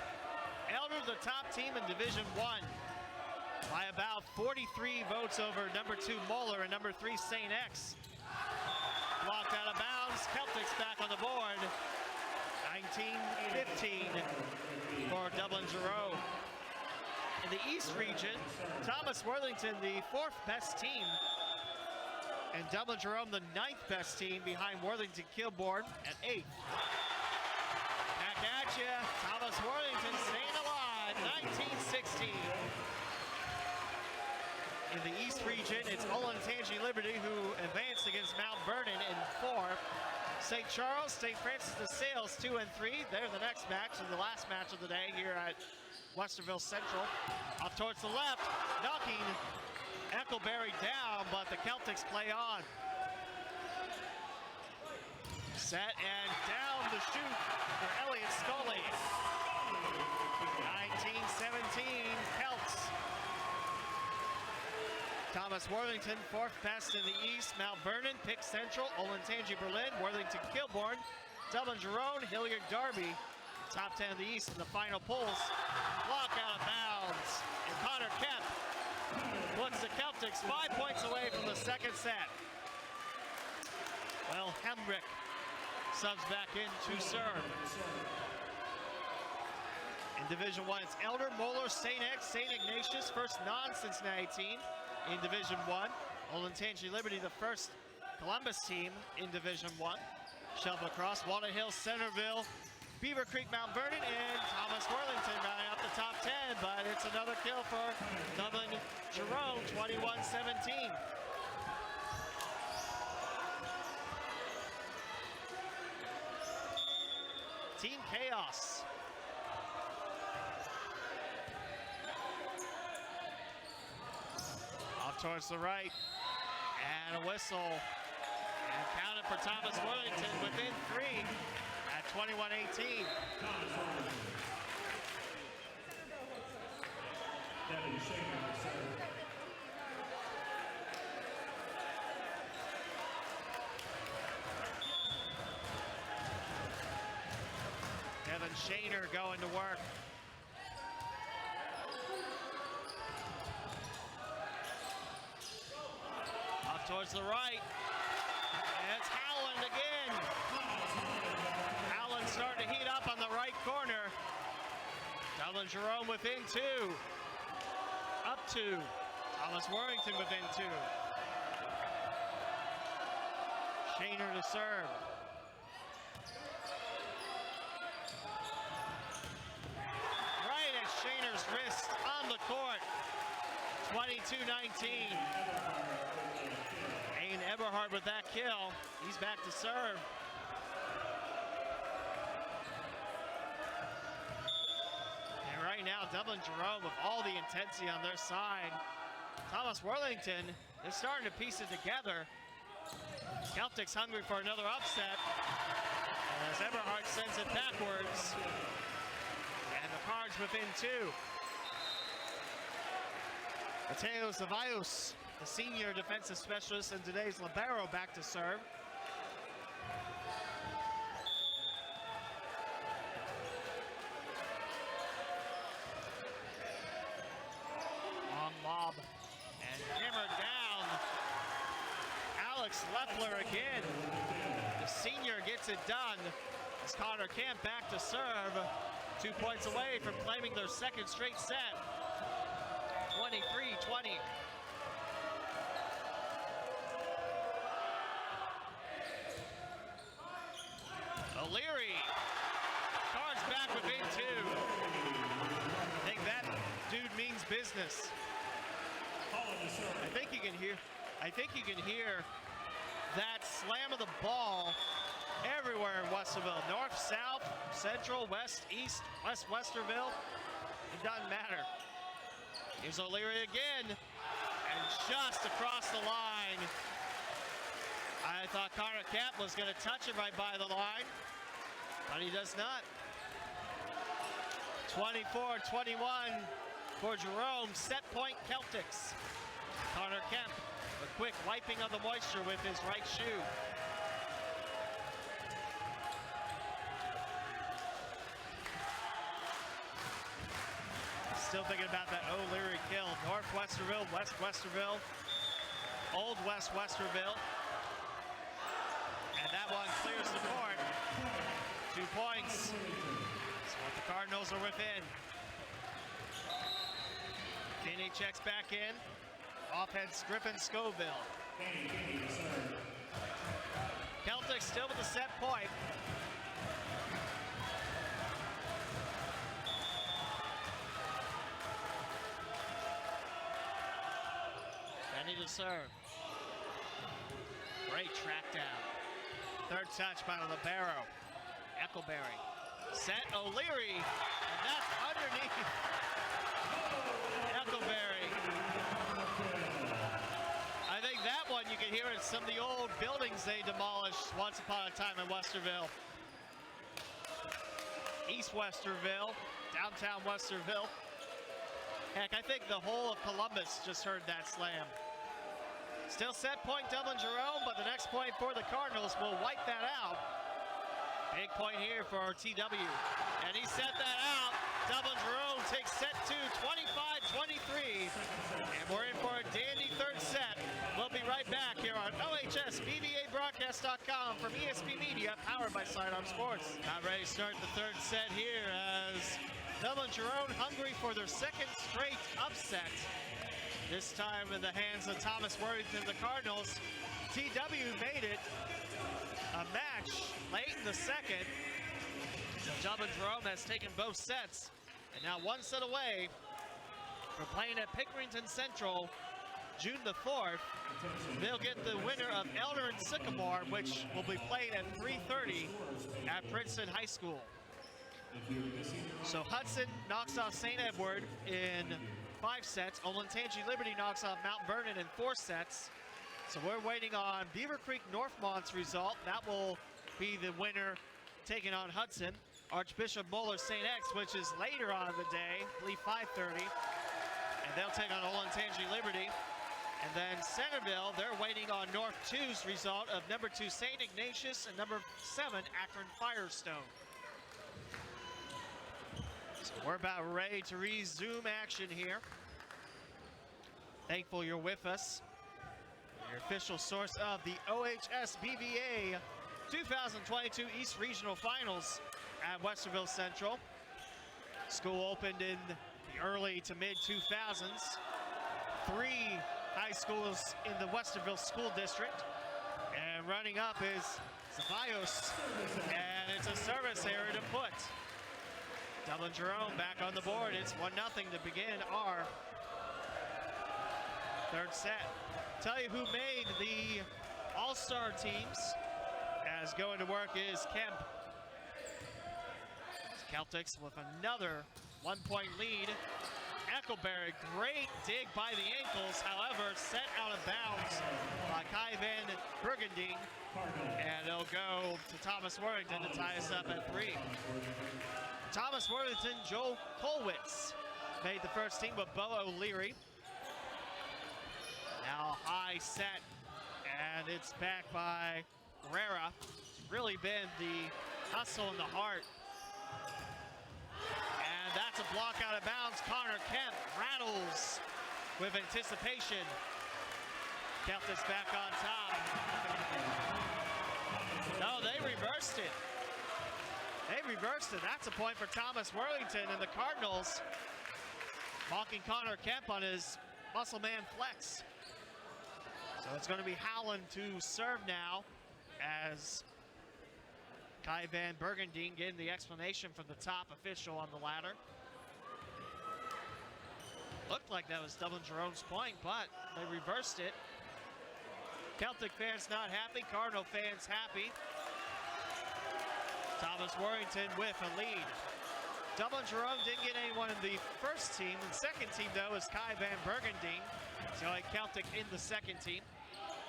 Elder, the top team in Division 1, by about 43 votes over #2 Moeller and #3 St. X. Blocked out of bounds. Celtics back on the board. 19-15 for Dublin Jerome. In the East region, Thomas Worthington, the 4th best team, and Dublin Jerome, the 9th best team, behind Worthington Kilbourne at 8th. Back at you, Thomas Worthington staying alive, 19-16. In the East region, it's Olentangy Liberty who advanced against Mount Vernon in 4. St. Charles, St. Francis de Sales 2 and 3. They're the next match and the last match of the day here at Westerville Central. Off towards the left, knocking Eckleberry down, but the Celtics play on. Set and down the shoot for Elliott Scully. 19-17, Celts. Thomas Worthington, 4th best in the East. Mount Vernon, Pick Central, Olentangy Berlin, Worthington Kilbourne, Dublin Jerome, Hilliard Derby. Top 10 of the East in the final polls. Block out of bounds. And Connor Kemp puts the Celtics 5 points away from the second set. Well, Hemrick subs back in to serve. In Division 1, it's Elder, Moeller, St. X, St. Ignatius, first non-Cincinnati team in Division 1. Olentangy Liberty, the first Columbus team in Division 1. Shove across, Walnut Hill, Centerville, Beaver Creek, Mount Vernon, and Thomas Worthington rounding up the top 10, but it's another kill for Dublin Jerome, 21-17. Team Chaos. Off towards the right, and a whistle. And counted for Thomas Worthington within 3 at 21-18. Kevin Shaner going to work. Off towards the right. And it's Howland again. Howland starting to heat up on the right corner. Dublin Jerome within 2. Up 2. Thomas Worthington within 2. Shaner to serve. Right at Shaner's wrist on the court. 22-19. Aiden Eberhard with that kill. He's back to serve. And right now, Dublin Jerome with all the intensity on their side. Thomas Worthington is starting to piece it together. Celtics hungry for another upset. As Eberhard sends it backwards. And the Cards within 2. Mateo Zavaios, the senior defensive specialist and today's libero, back to serve. Long lob and hammered down. Alex Leffler again. The senior gets it done as Connor Kemp back to serve. 2 points away from claiming their second straight set. 23-20. O'Leary. Cards back within 2. I think that dude means business. I think you can hear that slam of the ball everywhere in Westerville. North, south, central, west, east, West Westerville. It doesn't matter. Here's O'Leary again, and just across the line. I thought Connor Kemp was going to touch it right by the line, but he does not. 24-21 for Jerome. Set point Celtics. Connor Kemp, a quick wiping of the moisture with his right shoe. Still thinking about that O'Leary kill. North Westerville, West Westerville, Old West Westerville. And that one clears the court. 2 points. So what the Cardinals are within. Kinney checks back in. Offense Griffin Scoville. Celtics still with the set point. Kenny to serve. Great track down. Third touch by Libero. Eckleberry. Set O'Leary. And that's underneath. Eckleberry. I think that one you can hear in some of the old buildings they demolished once upon a time in Westerville. East Westerville, downtown Westerville. Heck, I think the whole of Columbus just heard that slam. Still set point Dublin Jerome, but the next point for the Cardinals will wipe that out. Big point here for our TW. And he set that out. Dublin Jerome takes set 2, 25-23. And we're in for a dandy third set. We'll be right back here on OHSBVABroadcast.com from ESP Media, powered by Sidearm Sports. Not ready to start the third set here as Dublin Jerome hungry for their second straight upset. This time in the hands of Thomas Worthington, the Cardinals. TW made it a match late in the second. Dublin Jerome has taken both sets, and now one set away for playing at Pickerington Central June the 4th. They'll get the winner of Elder and Sycamore, which will be played at 3:30 at Princeton High School. So Hudson knocks off St. Edward in 5 sets. Olentangy Liberty knocks off Mount Vernon in 4 sets. So we're waiting on Beaver Creek Northmont's result. That will be the winner taking on Hudson. Archbishop Moeller St. X, which is later on in the day, I believe 5:30. And they'll take on Olentangy Liberty. And then Centerville, they're waiting on North 2's result of number 2 St. Ignatius and number 7 Akron Firestone. So we're about ready to resume action here. Thankful you're with us. Your official source of the OHSBVA 2022 East Regional Finals at Westerville Central. School opened in the early to mid 2000s. 3 high schools in the Westerville School District. And running up is Ceballos, and it's a service error to put. Dublin Jerome back on the board. It's 1-0 to begin our third set. Tell you who made the all-star teams as going to work is Kemp. Celtics with another 1-point lead. Eckleberry, great dig by the ankles, however, set out of bounds by Kai Van Burgending, and it'll go to Thomas Worthington to tie us up at 3. Thomas Worthington, Joe Kolwitz made the first team with Bo O'Leary. Now high set, and it's back by Guerrera. It's really been the hustle in the heart. And that's a block out of bounds. Connor Kemp rattles with anticipation. Celtics back on top. No, they reversed it. They reversed it. That's a point for Thomas Worthington, and the Cardinals mocking Connor Kemp on his muscle man flex. So it's going to be Howland to serve now as Kai Van Burgending getting the explanation from the top official on the ladder. Looked like that was Dublin Jerome's point, but they reversed it. Celtic fans not happy, Cardinal fans happy. Thomas Worthington with a lead. Dublin Jerome didn't get anyone in the first team. The second team, though, is Kai Van Bergendien. So Celtic in the second team.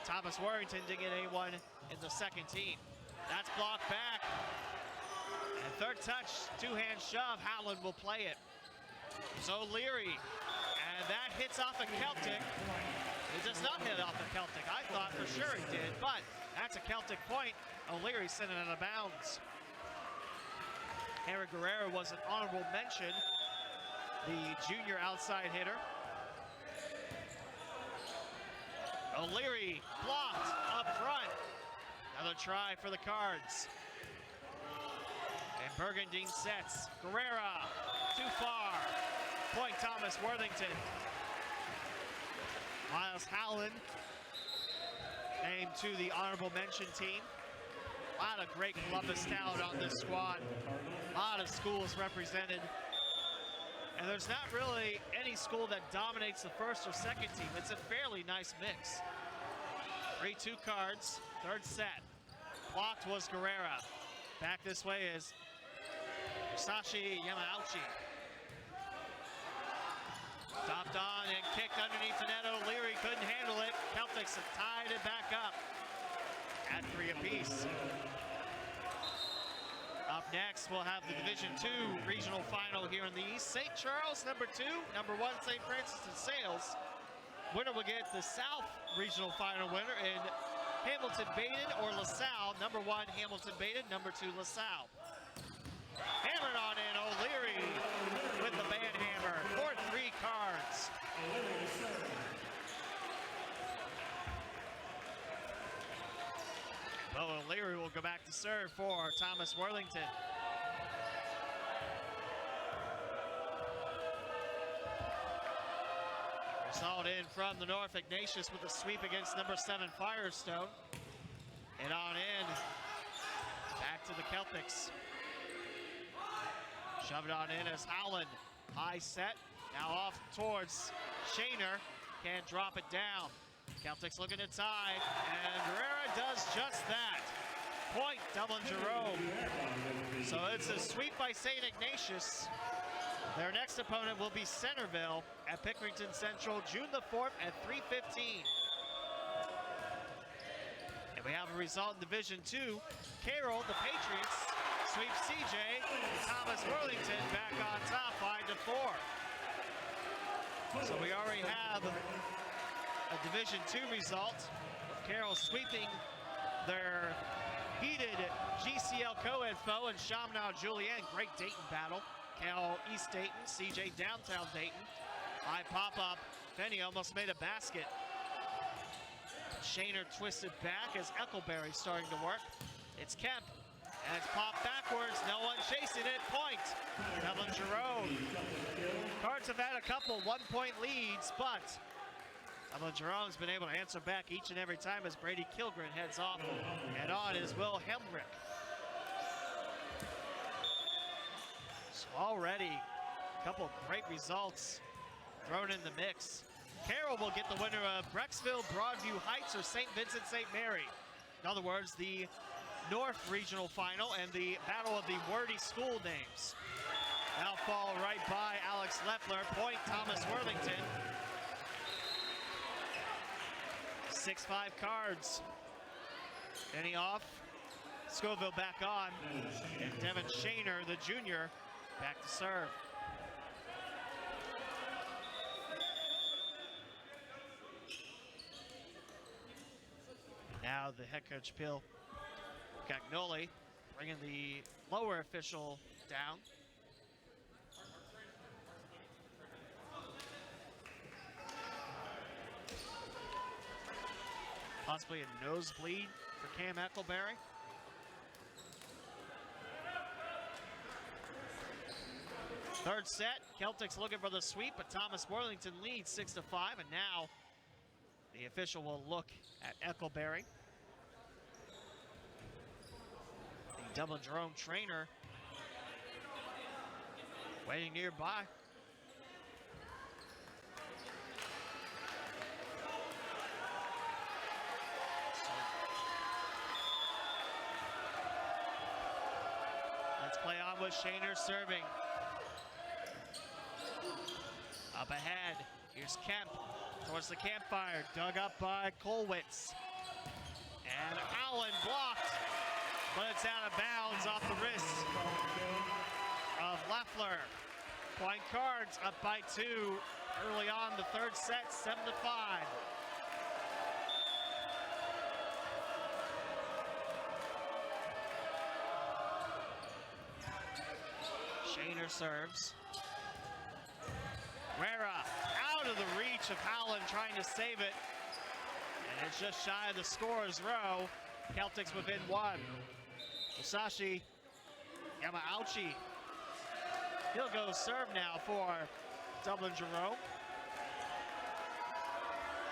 Thomas Worthington didn't get anyone in the second team. That's blocked back. And third touch, two-hand shove. Howland will play it. So O'Leary, and that hits off a Celtic. It does not hit off a Celtic. I thought for sure it did, but that's a Celtic point. O'Leary sent it out of bounds. Henry Guerrero was an honorable mention, the junior outside hitter. O'Leary blocked up front. Another try for the Cards. And Bergendien sets. Guerrero, too far. Point Thomas Worthington. Miles Howland named to the honorable mention team. A lot of great Columbus talent on this squad. A lot of schools represented. And there's not really any school that dominates the first or second team. It's a fairly nice mix. 3-2 Cards, third set. Blocked was Guerrero. Back this way is Sashi Yamauchi. Stopped on and kicked underneath the net. O'Leary couldn't handle it. Celtics have tied it back up at 3 apiece. Up next, we'll have the Division II regional final here in the East. St. Charles, number 2. Number 1, St. Francis de Sales. Winner will get the South regional final winner in Hamilton-Baden or LaSalle. Number 1, Hamilton-Baden. Number 2, LaSalle. Hammered on in, O'Leary with the band hammer. 4-3 Cards. Bo O'Leary will go back to serve for Thomas Worthington. Result in from the North Ignatius with a sweep against number 7 Firestone. And on in, back to the Celtics. Shove it on in as Howland. High set, now off towards Shaner. Can't drop it down. Celtics looking to tie, and Guerrero does just that. Point, Dublin Jerome. So it's a sweep by St. Ignatius. Their next opponent will be Centerville at Pickerington Central, June the 4th at 3:15. And we have a result in Division II. Carroll, the Patriots, sweep CJ. Thomas Worthington back on top, 5-4. So we already have a Division II result, with Carroll sweeping their heated GCL co-ed foe in Chaminade Julienne. Great Dayton battle. Cal East Dayton, CJ downtown Dayton. High pop-up. Penny almost made a basket. Shaner twisted back as Eckleberry starting to work. It's Kemp, and it's popped backwards. No one chasing it. Point, Dublin Jerome. Cards have had a couple one-point leads, but Dublin Jerome's been able to answer back each and every time as Brady Kilgren heads off. And on is Will Hemrick. So already a couple of great results thrown in the mix. Carroll will get the winner of Brecksville, Broadview Heights, or St. Vincent St. Mary. In other words, the North Regional Final and the battle of the wordy school names. Now fall right by Alex Leffler. Point, Thomas Worthington. 6-5 Cards. Penny off. Scoville back on. And Devin Shaner, the junior, back to serve. Now the head coach, Bill Gagnoli, bringing the lower official down. Possibly a nosebleed for Cam Eckleberry. Third set, Celtics looking for the sweep, but Thomas Worthington leads 6-5, and now the official will look at Eckleberry. The Dublin Jerome trainer waiting nearby. Let's play on with Shaner serving. Up ahead, here's Kemp towards the campfire, dug up by Kolwitz. And Allen blocked, but it's out of bounds off the wrist of Leffler. Point Cards up by 2 early on the third set, 7-5. Shaner serves. Guerra out of the reach of Howland trying to save it. And it's just shy of the scorer's row. Celtics within 1. Musashi Yamauchi. He'll go serve now for Dublin Jerome.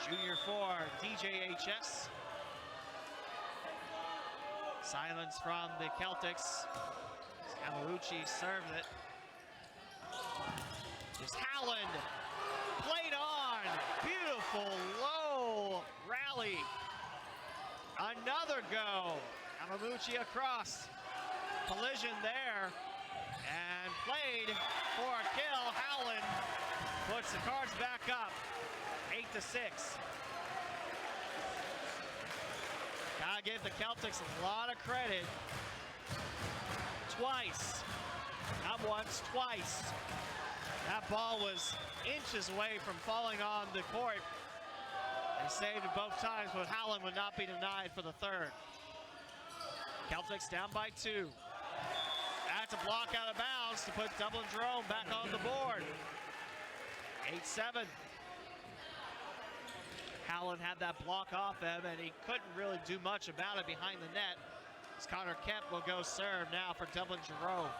Junior for DJHS. Silence from the Celtics. Yamauchi served it. There's Howland. Played on. Beautiful low rally. Another go. Yamauchi across. Collision there. And played for a kill. Howland puts the Cards back up. 8-6. Gotta give the Celtics a lot of credit. Twice. Not once, twice. That ball was inches away from falling on the court. They saved it both times, but Howland would not be denied for the third. Celtics down by 2. That's a block out of bounds to put Dublin Jerome back on the board. 8-7. Howland had that block off him, and he couldn't really do much about it behind the net. As Connor Kemp will go serve now for Dublin Jerome.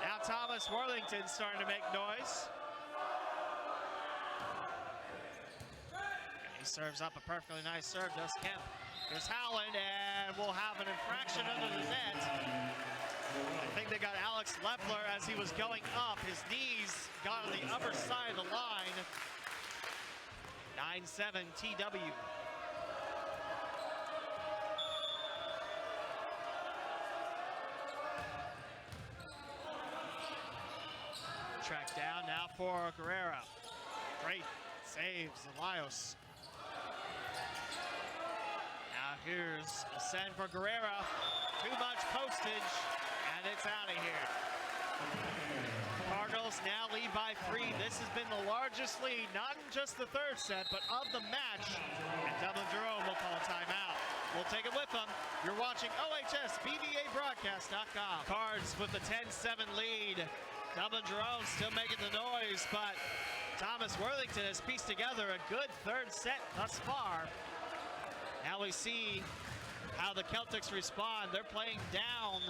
Now Thomas Worthington starting to make noise. And he serves up a perfectly nice serve, does Kemp. Here's Howland, and we'll have an infraction under the net. I think they got Alex Leffler as he was going up. His knees got on the upper side of the line. 9-7 TW. Track down now for Guerrera. Great saves, Elias. Now here's a send for Guerrera. Too much postage, and it's out of here. Cardinals now lead by 3. This has been the largest lead, not in just the third set, but of the match. And Dublin Jerome will call a timeout. We'll take it with them. You're watching OHSBVABroadcast.com. Cards with the 10-7 lead. Dublin Jerome still making the noise, but Thomas Worthington has pieced together a good third set thus far. Now we see how the Celtics respond. They're playing down.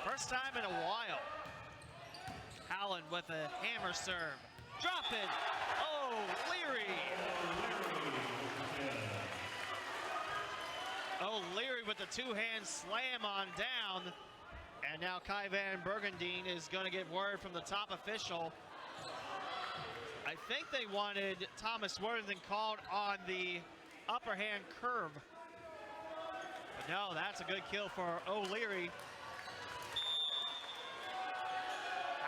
First time in a while. Howland with a hammer serve. Drop it. Oh, Leary. O'Leary with the two-hand slam on down. And now Kai Van Bergendien is going to get word from the top official. I think they wanted Thomas Worthington called on the upper hand curve. But no, that's a good kill for O'Leary.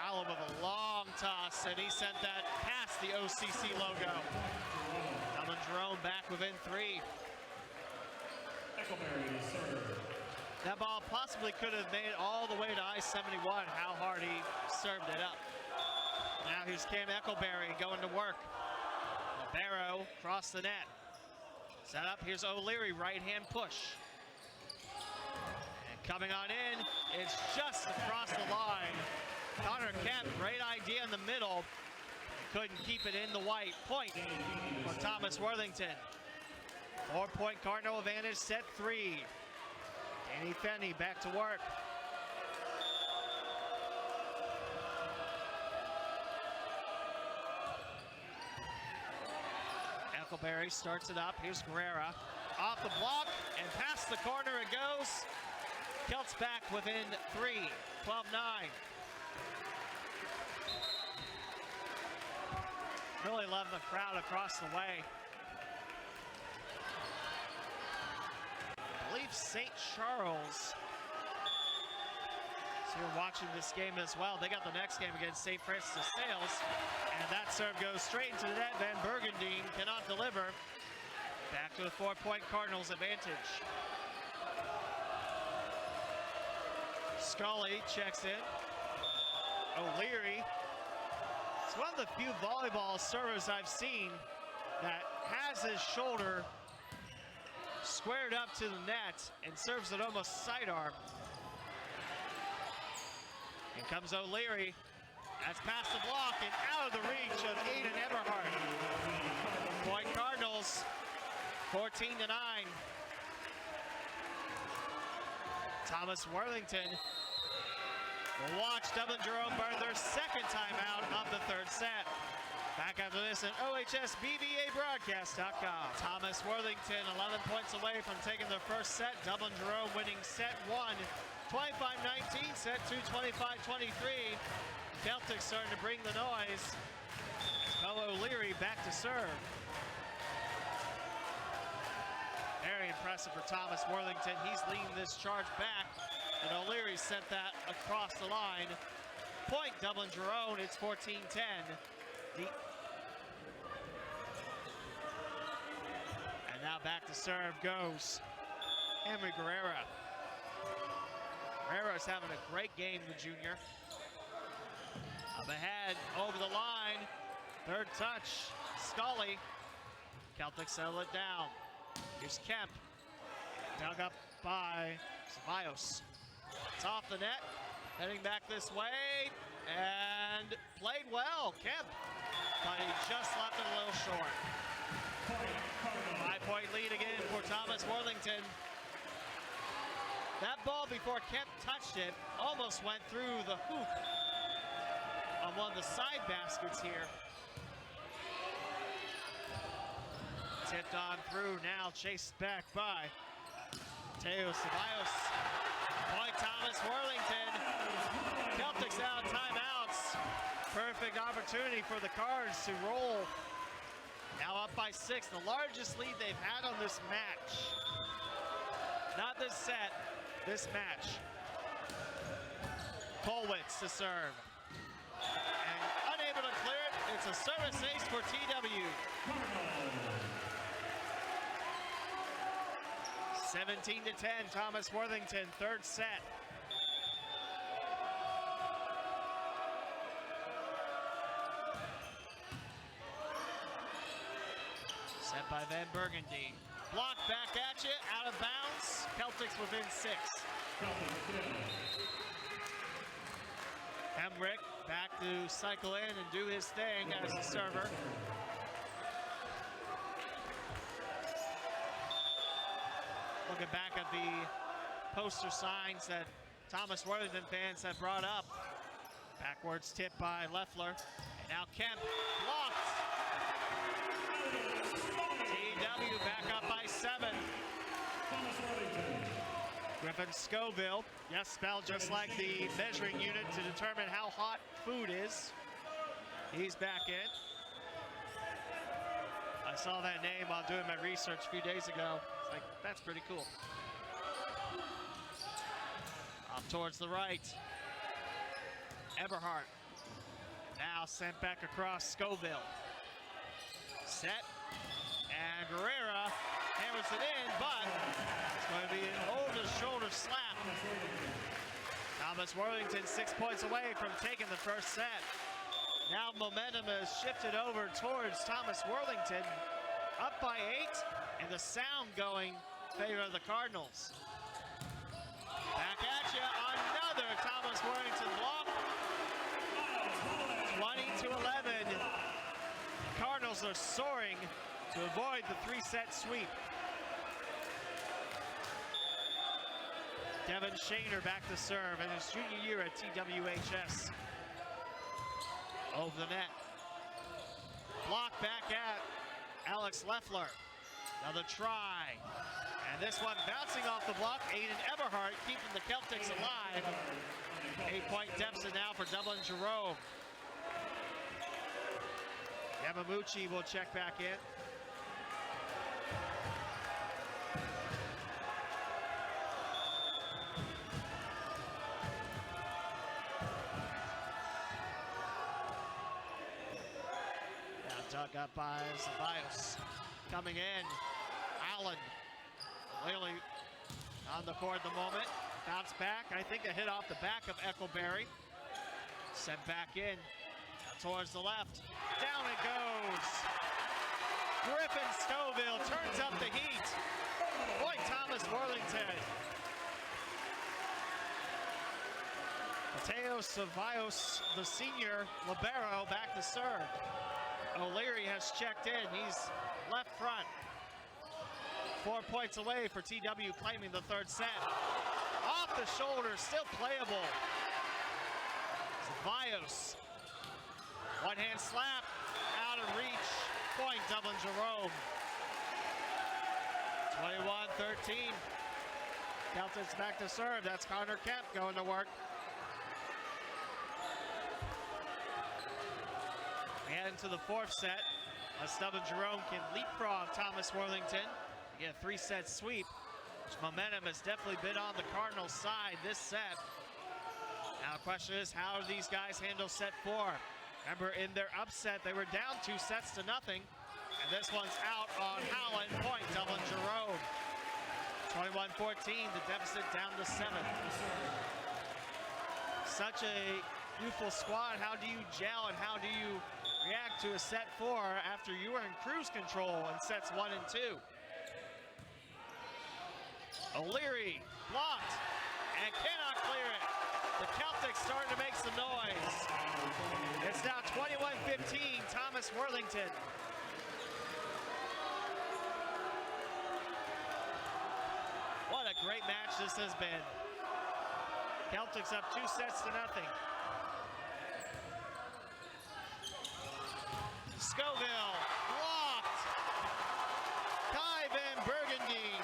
Allen with a long toss, and he sent that past the OCC logo. Dublin Jerome back within 3. That ball possibly could have made it all the way to I-71, how hard he served it up. Now here's Cam Eckelberry going to work. Libero across the net. Set up, here's O'Leary, right-hand push. And coming on in, it's just across the line. Connor Kemp, great idea in the middle. Couldn't keep it in the white. Point for Thomas Worthington. 4-point Cardinal advantage, set 3. Danny Fenney back to work. Eckelberry starts it up. Here's Guerrera. Off the block and past the corner it goes. Celts back within 3. 12-9. Really love the crowd across the way. I believe St. Charles So you're watching this game as well. They got the next game against St. Francis of Sales, and that serve goes straight into the net. Van Bergendine cannot deliver. Back to the 4-point Cardinals advantage. Scully checks in. O'Leary. It's one of the few volleyball servers I've seen that has his shoulder squared up to the net and serves it almost sidearm. In comes O'Leary. That's past the block and out of the reach of Aiden Eberhardt. Point Cardinals, 14-9. Thomas Worthington will watch Dublin Jerome burn their second timeout of the third set. Back after this at OHSBVABroadcast.com. Thomas Worthington 11 points away from taking their first set. Dublin Jerome winning set 1, 25-19, set 2, 25-23. Celtics starting to bring the noise. Bo O'Leary back to serve. Very impressive for Thomas Worthington. He's leading this charge back, and O'Leary sent that across the line. Point Dublin Jerome, it's 14-10. And now back to serve goes Henry Guerrera. Guerrera's having a great game, the junior. Up ahead, over the line. Third touch, Scully. Celtics settle it down. Here's Kemp. Dug up by Ceballos. It's off the net. Heading back this way. And played well, Kemp. But he just left it a little short. 5-point lead again for Thomas Worthington. That ball before Kemp touched it almost went through the hoop on one of the side baskets here. Tipped on through, now chased back by Teo Ceballos. Point Thomas Worthington. Celtics out timeouts. Perfect opportunity for the Cards to roll. Now up by 6, the largest lead they've had on this match. Not this set, this match. Kolwitz to serve. And unable to clear it, it's a service ace for TW. 17-10, Thomas Worthington, third set. Set by Van Bergendine. Block back at you, out of bounds. Celtics within 6. Hemrick back to cycle in and do his thing as a server. Looking back at the poster signs that Thomas Worthington fans have brought up. Backwards tip by Leffler. And now Kemp blocked. TW back up by 7. Griffin Scoville, yes, spelled just like the measuring unit to determine how hot food is. He's back in. I saw that name while doing my research a few days ago. It's like, that's pretty cool. Off towards the right. Eberhardt. Now sent back across Scoville. Set. And Guerrera hammers it in, but it's going to be an over-the-shoulder slap. Thomas Worthington 6 points away from taking the first set. Now momentum has shifted over towards Thomas Worthington. Up by 8, and the sound going in favor of the Cardinals. Back at you, another Thomas Worthington block. 20-11. Cardinals are soaring to avoid the 3-set sweep. Devin Shaner back to serve in his junior year at TWHS. Over the net. Block back at Alex Leffler. Another try. And this one bouncing off the block. Aiden Eberhardt keeping the Celtics alive. 8-point deficit now for Dublin Jerome. Yamamuchi will check back in. up by Ceballos. Coming in, Allen. Literally on the court at the moment. Bounce back, I think a hit off the back of Eckelberry. Sent back in, towards the left. Down it goes. Griffin Scoville turns up the heat. Boy, Thomas Worthington. Mateo Ceballos, the senior libero, back to serve. O'Leary has checked in. He's left front. 4 points away for TW, claiming the third set. Off the shoulder, still playable. Ceballos. One hand slap, out of reach. Point, Dublin Jerome. 21-13. Celtics back to serve. That's Connor Kemp going to work. We head into the fourth set. As Dublin Jerome can leapfrog Thomas Worthington. Get a 3-set sweep. Which momentum has definitely been on the Cardinals' side this set. Now the question is, how do these guys handle set 4? Remember, in their upset, they were down 2 sets to nothing. And this one's out on Howland. Point, Dublin Jerome. 21-14, the deficit down to 7. Such a youthful squad. How do you gel and how do you react to a set 4 after you were in cruise control in sets 1 and 2? O'Leary blocked and cannot clear it. The Celtics starting to make some noise. It's now 21-15, Thomas Worthington. What a great match this has been. Celtics up 2 sets to nothing. Scoville blocked. Kai Van Burgundy.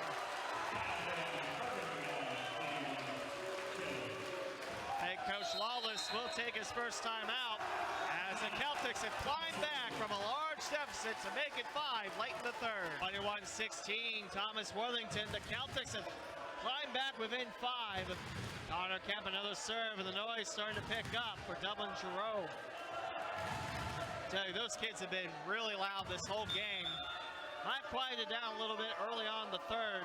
Head coach Lawless will take his first time out as the Celtics have climbed back from a large deficit to make it 5 late in the third. 21-16, Thomas Worthington. The Celtics have climbed back within 5. Connor Kemp, another serve, and the noise starting to pick up for Dublin Jerome. Tell you, those kids have been really loud this whole game. Might quieted down a little bit early on the third.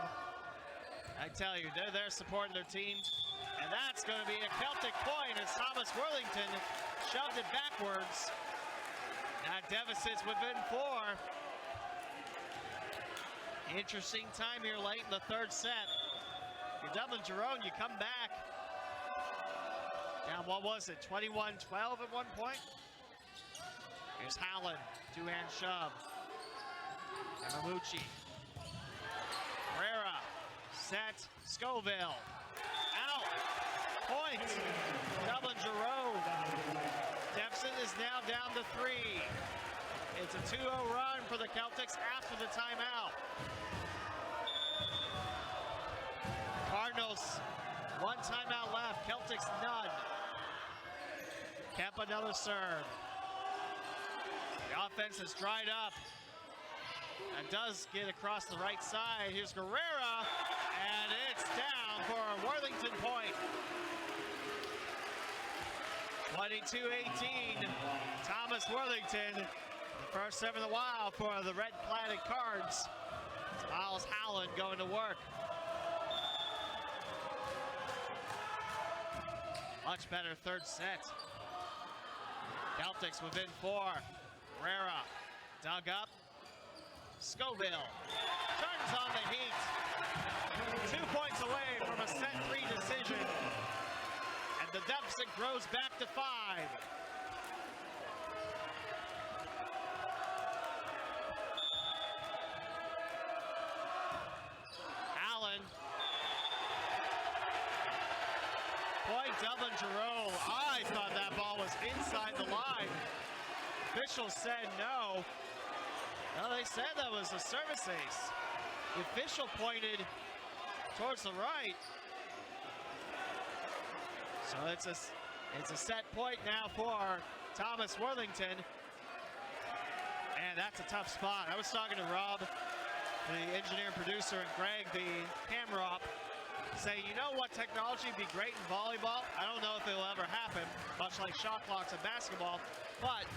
I tell you, they're there supporting their team. And that's going to be a Celtic point as Thomas Worthington shoved it backwards. That deficit's within 4. Interesting time here late in the third set. You're Dublin Jerome, you come back. Now, what was it, 21-12 at one point? Here's Howland, 2-hand shove. Yamamuchi. Herrera, set, Scoville. Out, point, Dublin Jerome. Deficit is now down to 3. It's a 2-0 run for the Celtics after the timeout. Cardinals, 1 timeout left, Celtics none. Kemp another serve. The offense has dried up. That does get across the right side. Here's Guerrera, and it's down for a Worthington point. 22-18, Thomas Worthington, the first serve in a while for the red-plated Cards. Miles Howland going to work. Much better third set. Celtics within 4. Herrera dug up. Scoville turns on the heat. 2 points away from a set 3 decision. And the deficit grows back to 5. Allen. Point Dublin Jerome. I thought that ball was inside the line. Officials said no. No, they said that was a service ace. The official pointed towards the right. So it's a set point now for Thomas Worthington. And that's a tough spot. I was talking to Rob, the engineer and producer, and Greg, the camera op, say, you know what technology would be great in volleyball? I don't know if it'll ever happen, much like shot clocks in basketball, but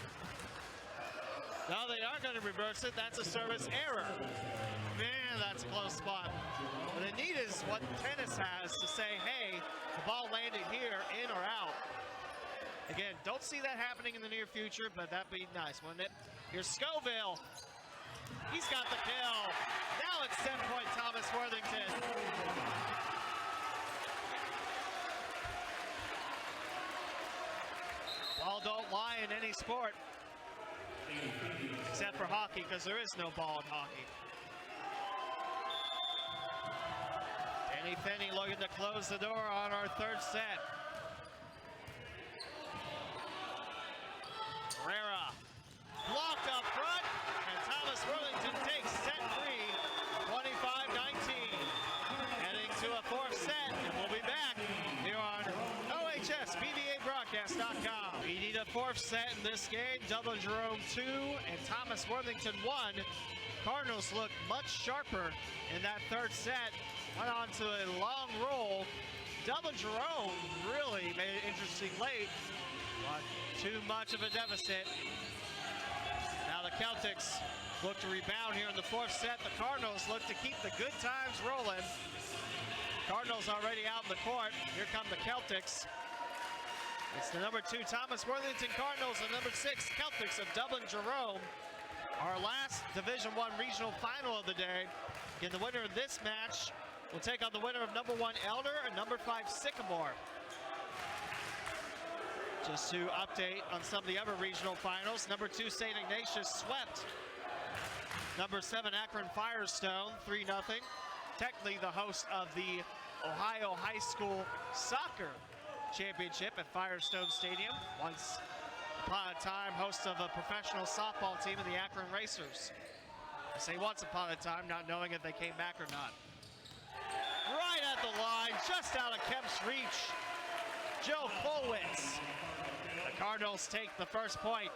No, they are going to reverse it. That's a service error. Man, that's a close spot. What they need is what tennis has to say, hey, the ball landed here, in or out. Again, don't see that happening in the near future, but that'd be nice, wouldn't it? Here's Scoville. He's got the kill. Now it's 10-point Thomas Worthington. Ball don't lie in any sport. Except for hockey, because there is no ball in hockey. Danny Finney looking to close the door on our third set. Herrera blocked up front, and Thomas Worthington takes set 3, 25-19. Heading to a fourth set, and we'll be back here on OHSBVABroadcast.com. We need a fourth set in this game. Dublin Jerome 2 and Thomas Worthington 1. Cardinals look much sharper in that third set. Went on to a long roll. Dublin Jerome really made it interesting late, but too much of a deficit. Now the Celtics look to rebound here in the fourth set. The Cardinals look to keep the good times rolling. Cardinals already out in the court. Here come the Celtics. It's the number 2 Thomas Worthington Cardinals and number 6 Celtics of Dublin Jerome. Our last Division I regional final of the day. Again, the winner of this match will take on the winner of number 1 Elder and number 5 Sycamore. Just to update on some of the other regional finals, number 2 St. Ignatius swept number 7 Akron Firestone 3-0. Technically the host of the Ohio High School Soccer Championship at Firestone Stadium. Once upon a time, host of a professional softball team in the Akron Racers. I say once upon a time, not knowing if they came back or not. Right at the line, just out of Kemp's reach, Joe Kolwitz. The Cardinals take the first point.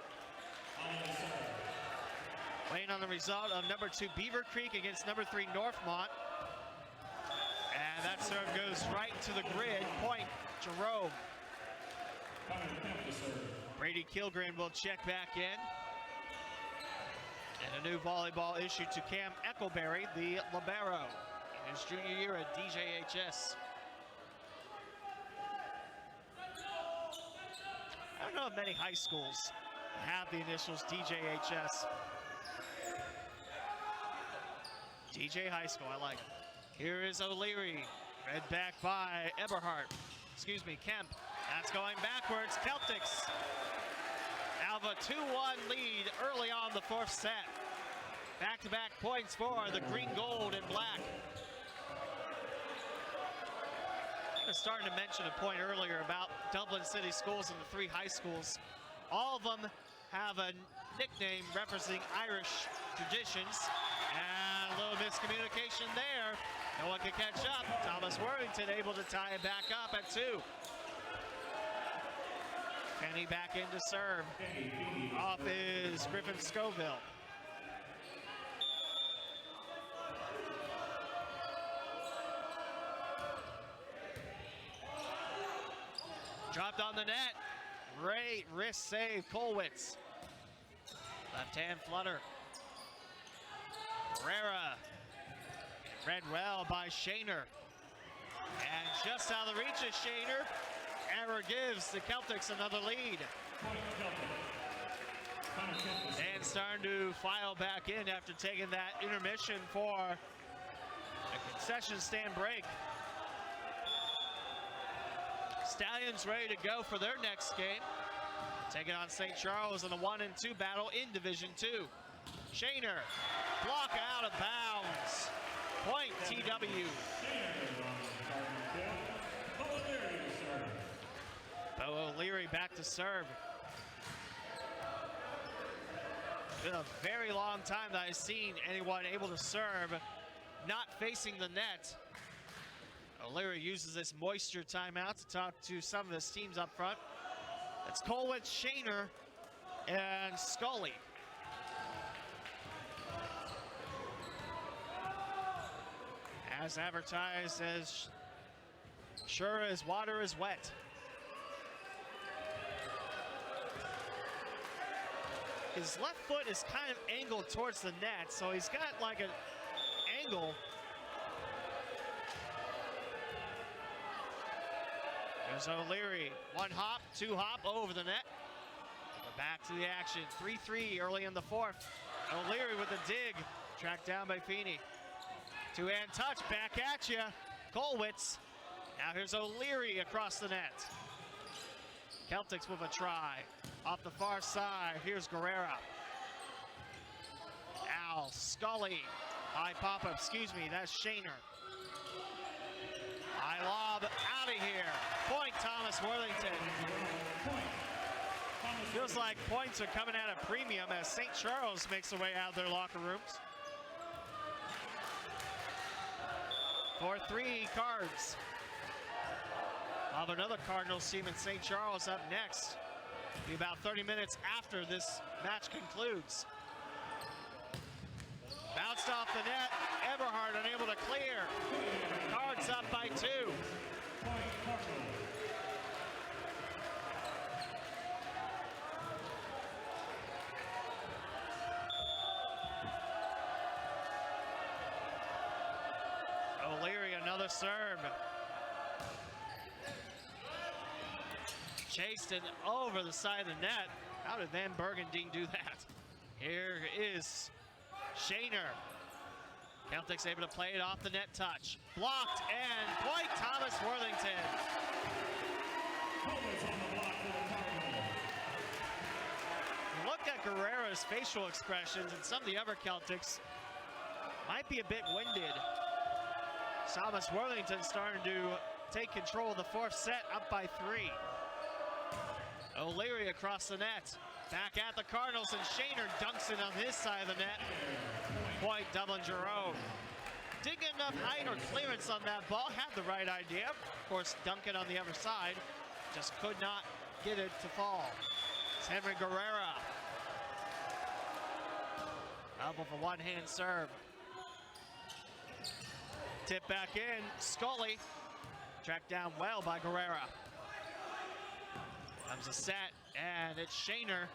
Waiting on the result of number 2 Beaver Creek against number 3 Northmont. And that serve goes right to the grid. Point, Jerome. Brady Kilgren will check back in. And a new volleyball issued to Cam Eckleberry, the libero, in his junior year at DJHS. I don't know if many high schools have the initials DJHS. DJ High School, I like it. Here is O'Leary, read back by Kemp. That's going backwards, Celtics. Have a 2-1 lead early on the fourth set. Back-to-back points for the green, gold, and black. I was starting to mention a point earlier about Dublin City Schools and the 3 high schools. All of them have a nickname referencing Irish traditions. And a little miscommunication there. No one can catch up. Thomas Worthington able to tie it back up at 2. Penny back in to serve. Off is Griffin Scoville. Dropped on the net. Great wrist save, Kolwitz. Left hand flutter. Herrera. Read well by Shaner. And just out of the reach of Shaner, error gives the Celtics another lead. And starting to file back in after taking that intermission for a concession stand break. Stallions ready to go for their next game. Taking on St. Charles in a 1-2 battle in Division II. Shaner, block out of bounds. Point TW. Bo O'Leary back to serve. Been a very long time that I've seen anyone able to serve not facing the net. O'Leary uses this moisture timeout to talk to some of his teams up front. It's Kolwitz, Shaner, and Scully. As advertised, as sure as water is wet. his left foot is kind of angled towards the net, so he's got like an angle. There's O'Leary, 1 hop, 2 hop over the net. We're back to the action, 3-3 early in the fourth. O'Leary with the dig, tracked down by Feeney. Two-hand touch, back at you, Kolwitz. Now here's O'Leary across the net. Celtics with a try. Off the far side, here's Guerrera. Al, Scully, high pop-up, excuse me, that's Shaner. High lob, out of here. Point, Thomas Worthington. Feels like points are coming at a premium as St. Charles makes their way out of their locker rooms. 4-3 Cards. We'll have another Cardinals team in St. Charles up next. Be about 30 minutes after this match concludes. Bounced off the net. Eberhard unable to clear. Cards up by 2. O'Leary, another serve. Chased it over the side of the net. How did Van Bergendien do that? Here is Shaner. Celtics able to play it off the net touch. Blocked and point, Thomas Worthington. Look at Guerrera's facial expressions, and some of the other Celtics might be a bit winded. Thomas Worthington starting to take control of the fourth set, up by 3. O'Leary across the net. Back at the Cardinals, and Shaner dunks it on his side of the net. Point, Dublin, Jerome. Didn't get enough height or clearance on that ball. Had the right idea. Of course, dunk it on the other side. Just could not get it to fall. It's Henry Guerrera. Up with a one-hand serve. Tip back in. Scully. Tracked down well by Guerrera. Comes a set, and it's Shaner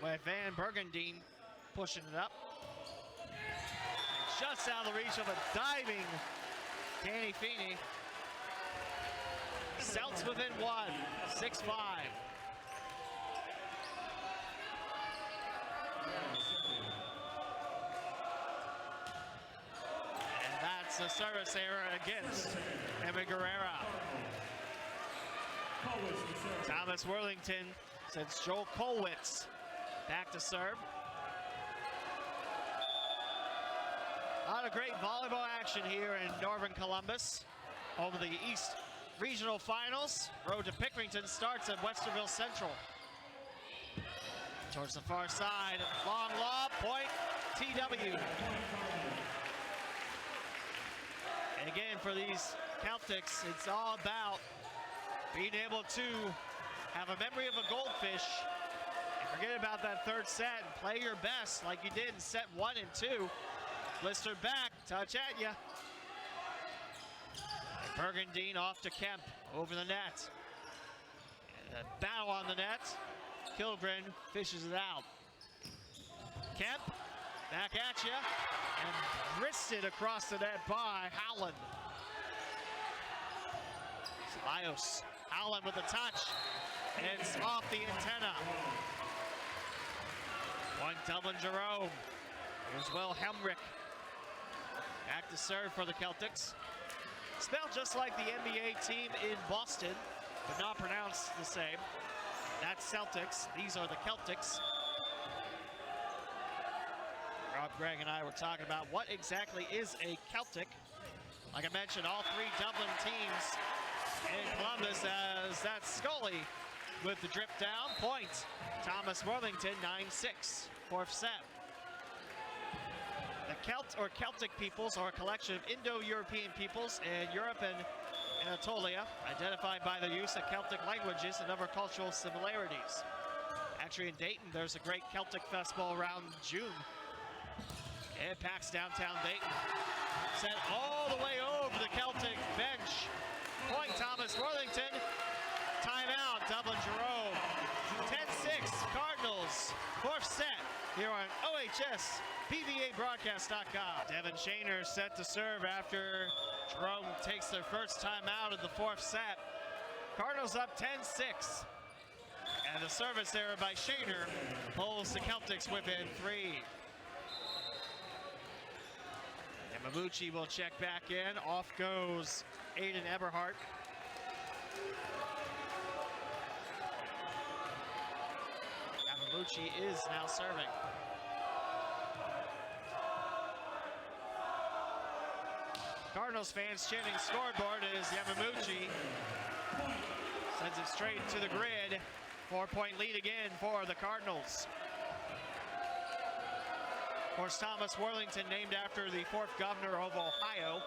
with Van Bergendien pushing it up. And just out of the reach of a diving Danny Feeney. Celts within 1, 6-5. And that's a service error against Henry Guerrera. Thomas Worthington sends Joel Kolwitz back to serve. A lot of great volleyball action here in Northern Columbus. Home of the East Regional Finals. Road to Pickerington starts at Westerville Central. Towards the far side, long lob, point, TW. And again, for these Celtics, it's all about being able to have a memory of a goldfish and forget about that third set and play your best like you did in set 1 and 2. Blistered back, touch at ya. Bergendien off to Kemp, over the net. And a battle on the net. Kilgren fishes it out. Kemp, back at ya, and wristed across the net by Howland. Laios. Howland with the touch, and it's off the antenna. Point, Dublin, Jerome. Here's Will Hemrick. Back to serve for the Celtics. Spelled just like the NBA team in Boston, but not pronounced the same. That's Celtics. These are the Celtics. Rob, Greg, and I were talking about what exactly is a Celtic. Like I mentioned, all 3 Dublin teams in Columbus, as that's Scully with the drip down. Point, Thomas Worthington, 9-6, fourth set. The Celtic peoples are a collection of Indo-European peoples in Europe and Anatolia, identified by the use of Celtic languages and other cultural similarities. Actually, in Dayton, there's a great Celtic festival around June. It packs downtown Dayton. Sent all the way over the Celtic bench. Point, Thomas Worthington. Timeout, Dublin, Jerome. 10-6, Cardinals. Cardinals, fourth set here on OHS BVABroadcast.com. Devin Shaner set to serve after Jerome takes their first time out of the fourth set. Cardinals up 10-6. And the service there by Shaner pulls the Celtics within 3. Yamaguchi will check back in. Off goes Aiden Eberhardt. Yamaguchi is now serving. Cardinals fans chanting scoreboard as Yamaguchi sends it straight to the grid. 4-point lead again for the Cardinals. Of course, Thomas Worthington, named after the 4th governor of Ohio.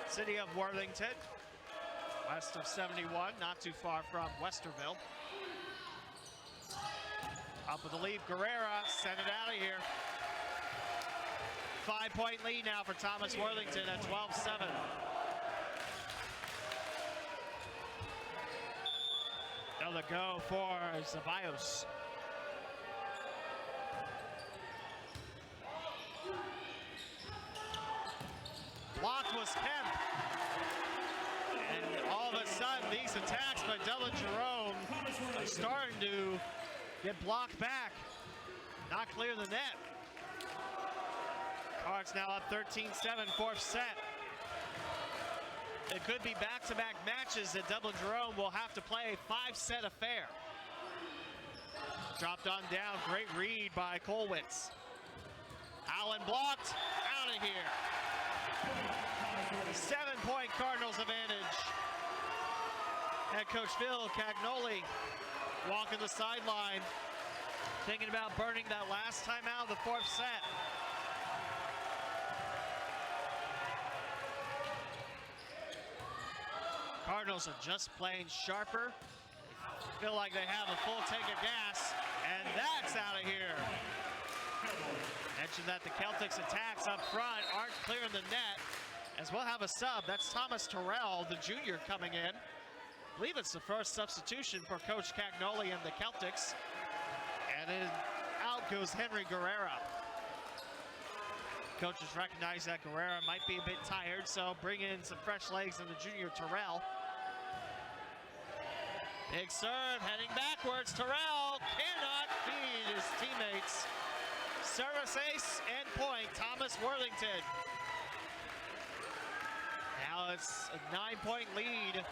City of Worthington, west of 71, not too far from Westerville. Up with the lead, Guerrera, send it out of here. 5-point lead now for Thomas Worthington at 12-7. Another go for Ceballos. Blocked was Kemp. And all of a sudden, these attacks by Dublin Jerome are starting to get blocked back. Not clear the net. Cards now up 13-7, fourth set. It could be back-to-back matches that Dublin Jerome will have to play a 5-set affair. Dropped on down, great read by Kolwitz. Allen blocked, out of here. 7-point Cardinals advantage. Head coach Phil Cagnoli walking the sideline, thinking about burning that last time out of the fourth set. Cardinals are just playing sharper. They feel like they have a full tank of gas, and that's out of here. Mentioned that the Celtics attacks up front aren't clearing the net, as we'll have a sub. That's Thomas Terrell, the junior, coming in. I believe it's the first substitution for Coach Cagnoli and the Celtics. And then out goes Henry Guerrera. Coaches recognize that Guerrera might be a bit tired, so bring in some fresh legs in the junior Terrell. Big serve, heading backwards. Terrell cannot feed his teammates. Service ace and point, Thomas Worthington. Now it's a 9-point lead.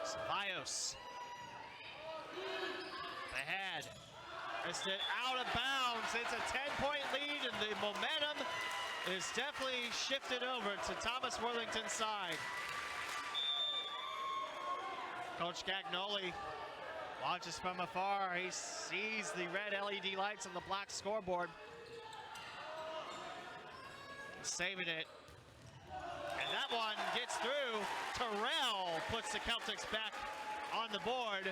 Ceballos. Ahead. Missed it out of bounds. It's a 10-point lead, and the momentum is definitely shifted over to Thomas Worthington's side. Coach Cagnoli watches from afar. He sees the red LED lights on the black scoreboard. Saving it. And that one gets through. Terrell puts the Celtics back on the board.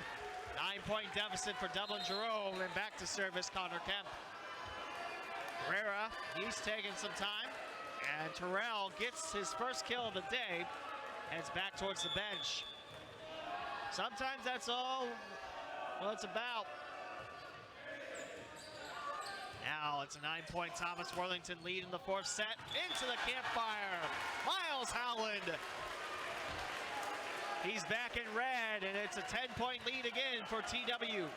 9-point deficit for Dublin Jerome, and back to service Connor Kemp. Guerrera, he's taking some time, and Terrell gets his first kill of the day, heads back towards the bench. Sometimes that's all what it's about. Now it's a 9-point Thomas Worthington lead in the fourth set. Into the campfire, Miles Howland. He's back in red, and it's a 10-point lead again for TW.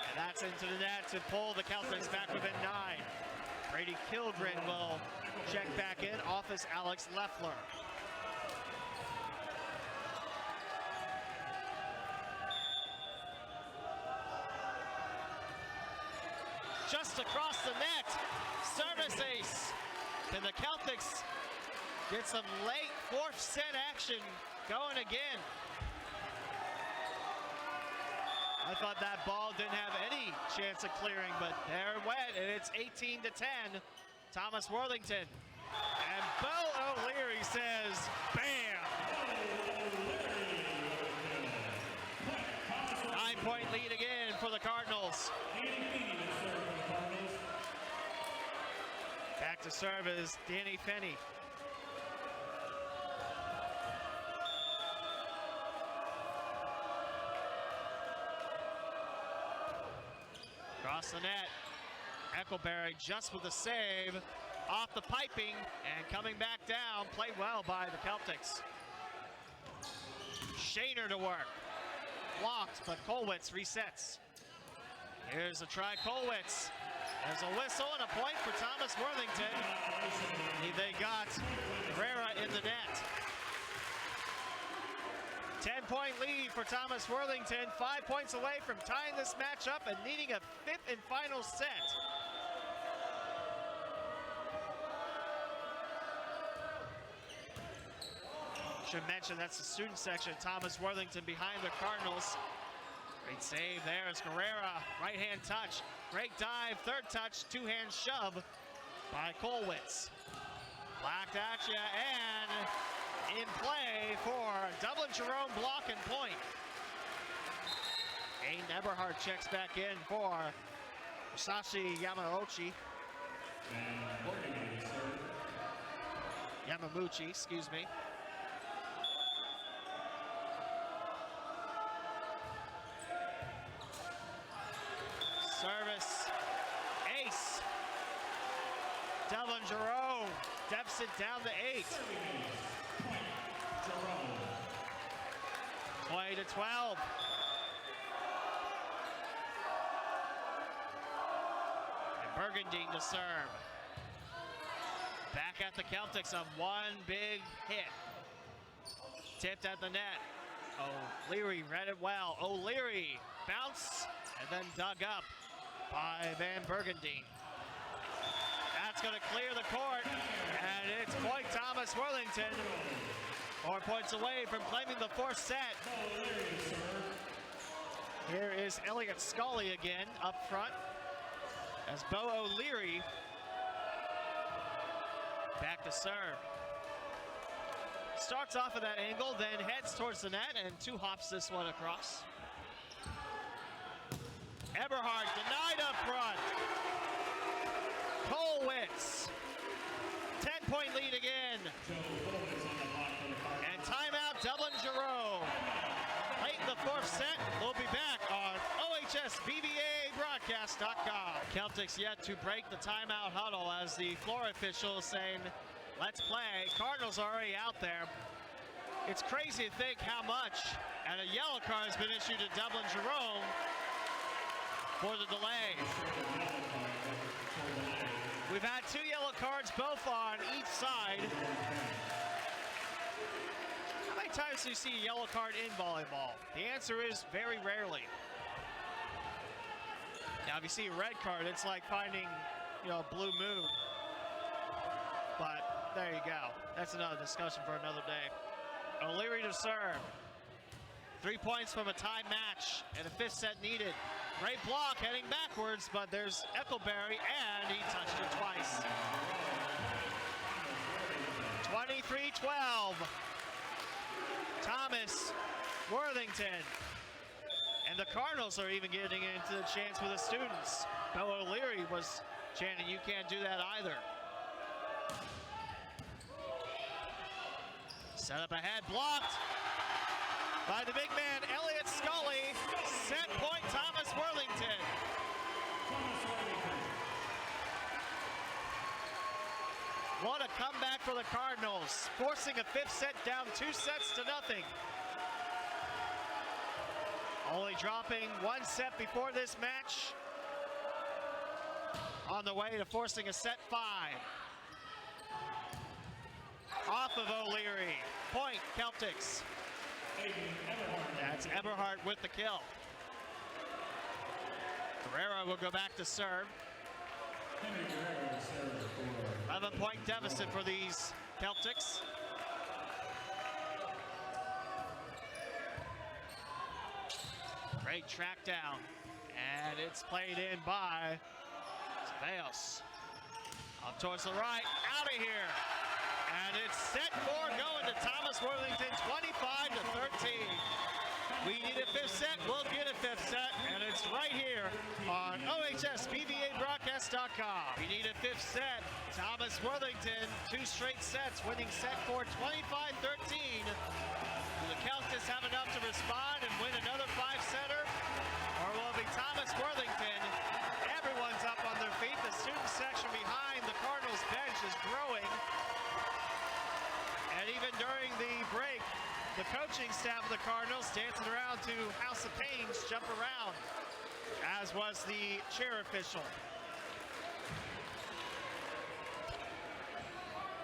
And that's into the net to pull the Celtics back within 9. Brady Kilgren will check back in, off is Alex Leffler. Just across the net, service ace. Can the Celtics get some late fourth set action going again? I thought that ball didn't have any chance of clearing, but there it went, and it's 18-10. Thomas Worthington. And Bo O'Leary says, bam! 9-point lead again for the Cardinals. Back to serve is Danny Fenney. Across the net, Eckelberry just with a save off the piping and coming back down. Played well by the Celtics. Shaner to work. Blocked, but Kolwitz resets. Here's a try, Kolwitz. There's a whistle and a point for Thomas Worthington. They got Herrera in the net. 10-point lead for Thomas Worthington. 5 points away from tying this match up and needing a fifth and final set. Should mention that's the student section. Thomas Worthington behind the Cardinals. Great save there as Herrera. Right-hand touch. Great dive. Third touch. Two-hand shove by Kolwitz. Blacked at ya and in play for Dublin Jerome block and point. Aiden Eberhardt checks back in for Musashi Yamamuchi, excuse me. Service, ace. Dublin Jerome, deficit down to 8. 20-12. And Burgundy to serve. Back at the Celtics on one big hit. Tipped at the net. O'Leary read it well. O'Leary bounce and then dug up by Van Burgundy. That's going to clear the court, and it's point Thomas Worthington. 4 points away from claiming the fourth set. Here is Elliott Scully again up front as Bo O'Leary back to serve. Starts off at that angle, then heads towards the net and two hops this one across. Eberhardt denied up front. Kolwitz, 10-point lead again. And timeout, Dublin Jerome. Late in the fourth set, we'll be back on OHSBVABroadcast.com. Celtics yet to break the timeout huddle as the floor official is saying, let's play. Cardinals already out there. It's crazy to think how much, and a yellow card has been issued to Dublin Jerome for the delay. We've had 2 yellow cards, both on each side. How many times do you see a yellow card in volleyball? The answer is very rarely. Now, if you see a red card, it's like finding, a blue moon. But there you go. That's another discussion for another day. O'Leary to serve. 3 points from a tie match and a fifth set needed. Great block heading backwards, but there's Eckelberry, and he touched it twice. 23-12. Thomas Worthington. And the Cardinals are even getting into the chance for the students. Bo O'Leary was chanting, you can't do that either. Set up ahead, blocked by the big man, Elliott Scully. Set point, Thomas Worthington. What a comeback for the Cardinals, forcing a fifth set down 2 sets to nothing. Only dropping 1 set before this match. On the way to forcing a set 5. Off of O'Leary. Point, Celtics. That's Eberhardt with the kill. Herrera will go back to serve. 11-point deficit for these Celtics. Great track down. And it's played in by Ceballos. Up towards the right, out of here. And it's set 4 going to Thomas Worthington, 25-13. We need a fifth set. We'll get a fifth set, and it's right here on OHSBVABroadcast.com. We need a fifth set. Thomas Worthington, 2 straight sets, winning set 4, 25-13. Will the Celtics have enough to respond and win another 5-setter? Or will it be Thomas Worthington? Everyone's up on their feet. The student section behind the Cardinals bench is growing. And even during the break, the coaching staff of the Cardinals dancing around to House of Pains, jump around, as was the chair official.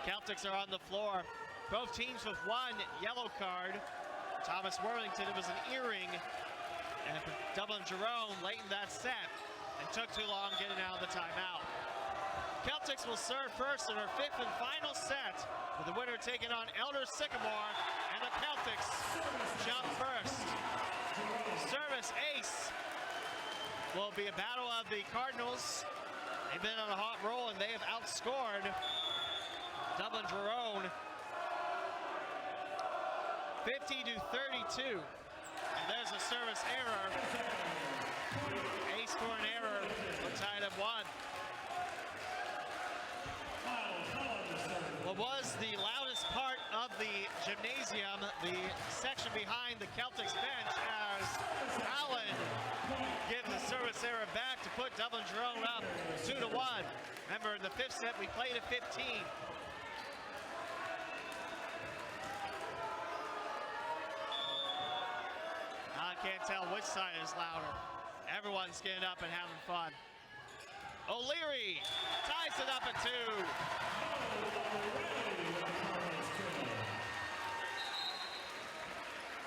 Celtics are on the floor. Both teams with 1 yellow card. Thomas Worthington, it was an earring. And for Dublin Jerome late in that set, and took too long getting out of the timeout. Celtics will serve first in our 5th and final set, with the winner taking on Elder Sycamore, and the Celtics jump first. Service ace will be a battle of the Cardinals. They've been on a hot roll, and they have outscored Dublin Jerome 50-32. And there's a service error. Ace for an error. We're tied at 1. What was the loudest part of the gymnasium, the section behind the Celtics bench, as Allen gives the service error back to put Dublin Jerome up 2-1. Remember, in the 5th set, we played at 15. I can't tell which side is louder. Everyone's getting up and having fun. O'Leary ties it up at 2.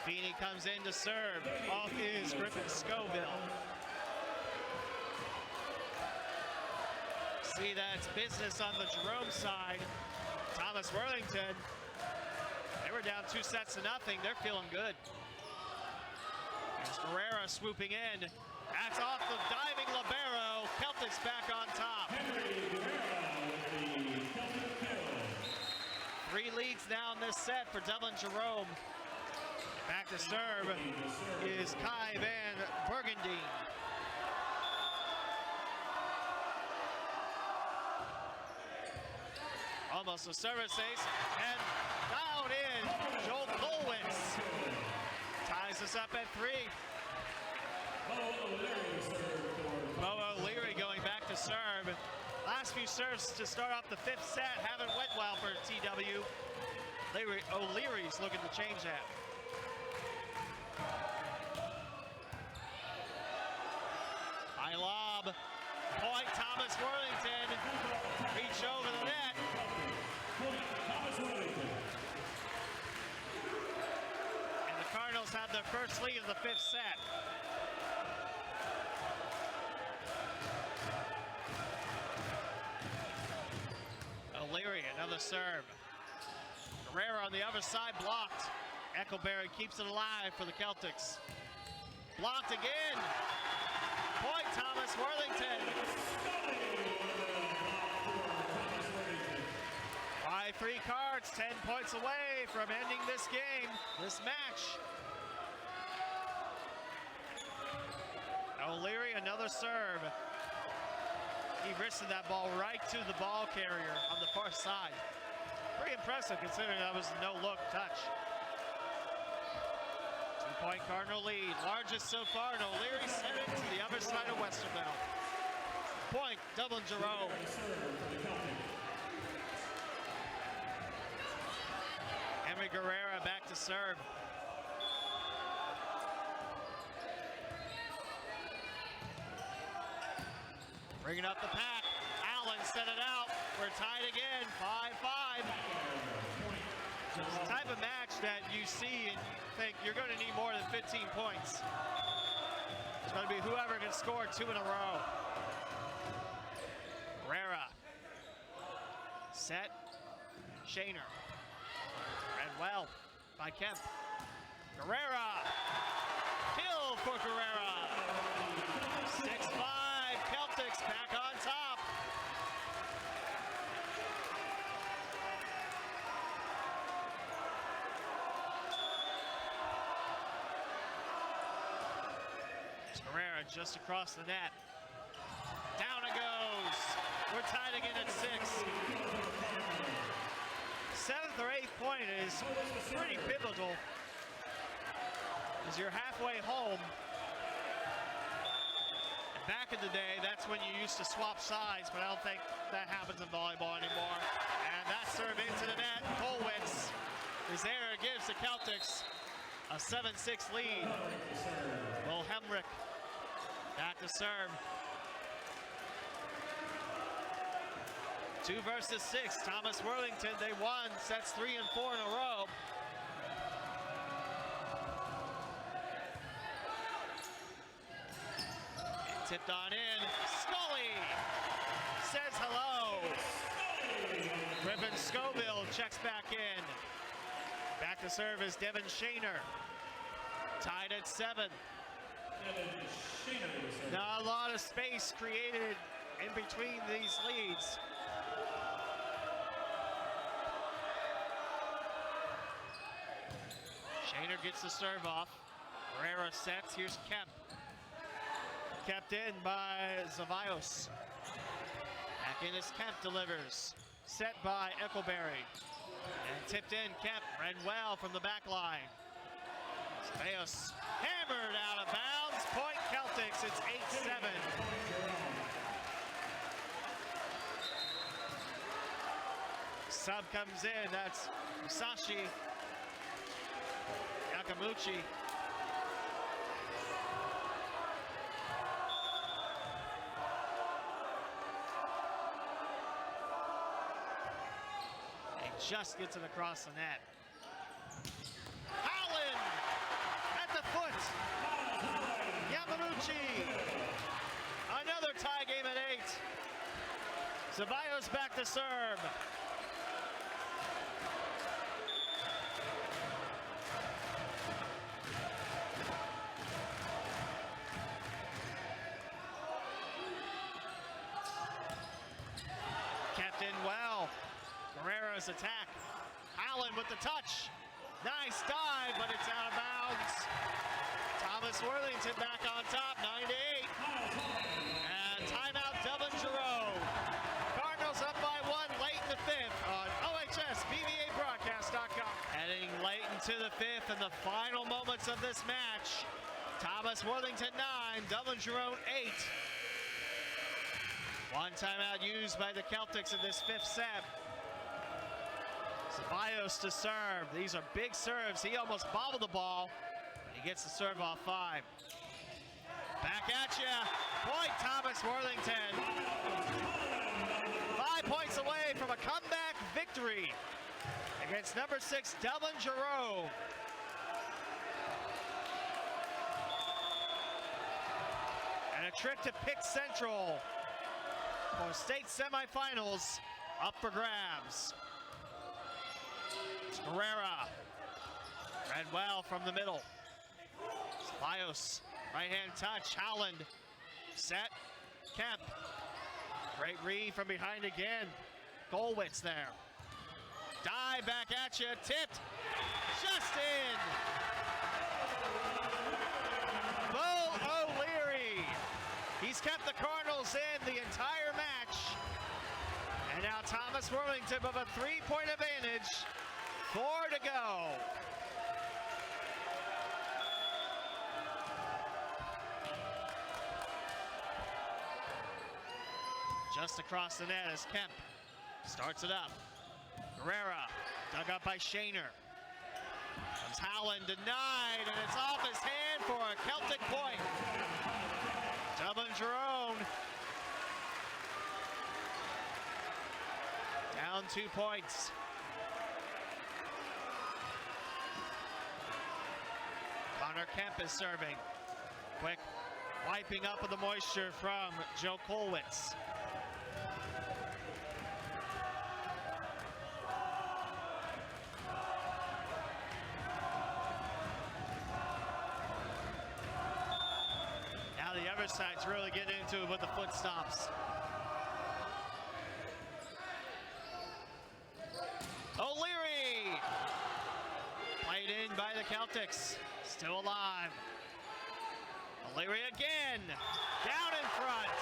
Feeney comes in to serve. Off is Griffin Scoville. See, that's business on the Jerome side. Thomas Worthington, they were down 2 sets to nothing. They're feeling good. There's Guerrera swooping in. That's off the diving libero. Celtics back on top. 3 leads now in this set for Dublin Jerome. Back to serve is Kai Van Burgundy. Almost a service ace, and down in Joel Colwitz. Ties us up at 3. Bo O'Leary going back to serve. Last few serves to start off the 5th set haven't went well for TW. O'Leary's looking to change that. High lob. Point Thomas Worthington. Reach over the net. And the Cardinals have their first lead of the 5th set. O'Leary, another serve. Guerrera on the other side, blocked. Eckelberry keeps it alive for the Celtics. Blocked again. Point Thomas Worthington. By 3 cards, 10 points away from ending this game, this match. O'Leary, another serve. He wristed that ball right to the ball carrier on the far side. Pretty impressive considering that was a no-look touch. 2-point Cardinal lead, largest so far, and O'Leary sent it to the other side of Westerville. Point, Dublin Jerome. Henry Guerrera back to serve. Bringing up the pack. Allen sent it out. We're tied again, 5-5. It's the type of match that you see and you think you're going to need more than 15 points. It's going to be whoever can score 2 in a row. Guerrera. Set. Shaner. Read well by Kemp. Guerrera. Kill for Guerrera. 6-5. Celtics back on top. just across the net. Down it goes. We're tied again at 6. 7th or 8th point is pretty pivotal, as you're halfway home. Back in the day, that's when you used to swap sides, but I don't think that happens in volleyball anymore. And that serve into the net. Kolwitz is there, gives the Celtics a 7-6 lead. Will Hemrick back to serve. 2 versus 6. Thomas Worthington, they won sets 3 and 4 in a row. Tipped on in. Scully says hello. Griffin Scoville checks back in. Back to serve is Devin Shaner. Tied at 7. Not a lot of space created in between these leads. Shaner gets the serve off. Herrera sets. Here's Kemp. Kept in by Zavaios. Back in as Kemp delivers. Set by Eckelberry. And tipped in, Kemp ran well from the back line. Zavaios hammered out of bounds. Point Celtics, it's 8-7. Sub comes in, that's Musashi Yakamuchi. Just gets it across the net. Allen at the foot. Yamamuchi. Another tie game at 8. Zavaios back to serve. Kept in well. Guerrero's attack. Allen with the touch. Nice dive, but it's out of bounds. Thomas Worthington back on top, 9-8. And timeout, Dublin, Jerome. Cardinals up by 1 late in the 5th on OHSBVABroadcast.com. Heading late into the 5th and the final moments of this match. Thomas Worthington 9, Dublin, Jerome 8. One timeout used by the Celtics in this 5th set. Zavaios to serve. These are big serves. He almost bobbled the ball. He gets the serve off 5. Back at ya. Point Thomas Worthington. 5 points away from a comeback victory against number 6 Dublin Jerome. And a trip to Pick Central for state semifinals up for grabs. Herrera ran well from the middle. Zavaios, right hand touch. Howland set. Kemp. Great read from behind again. Kolwitz there. Dive back at you. Tipped. Just in. Bo O'Leary. He's kept the Cardinals in the entire match. And now Thomas Worthington with a 3-point advantage. 4 to go. Just across the net as Kemp starts it up. Herrera dug up by Shaner. Comes Howland denied, and it's off his hand for a Celtic point. Dublin Jerome down 2 points. Connor Kemp is serving. Quick wiping up of the moisture from Joe Kolwitz. Now the other side's really getting into it with the foot stomps. O'Leary! Played in by the Celtics. Still alive. O'Leary again, down in front.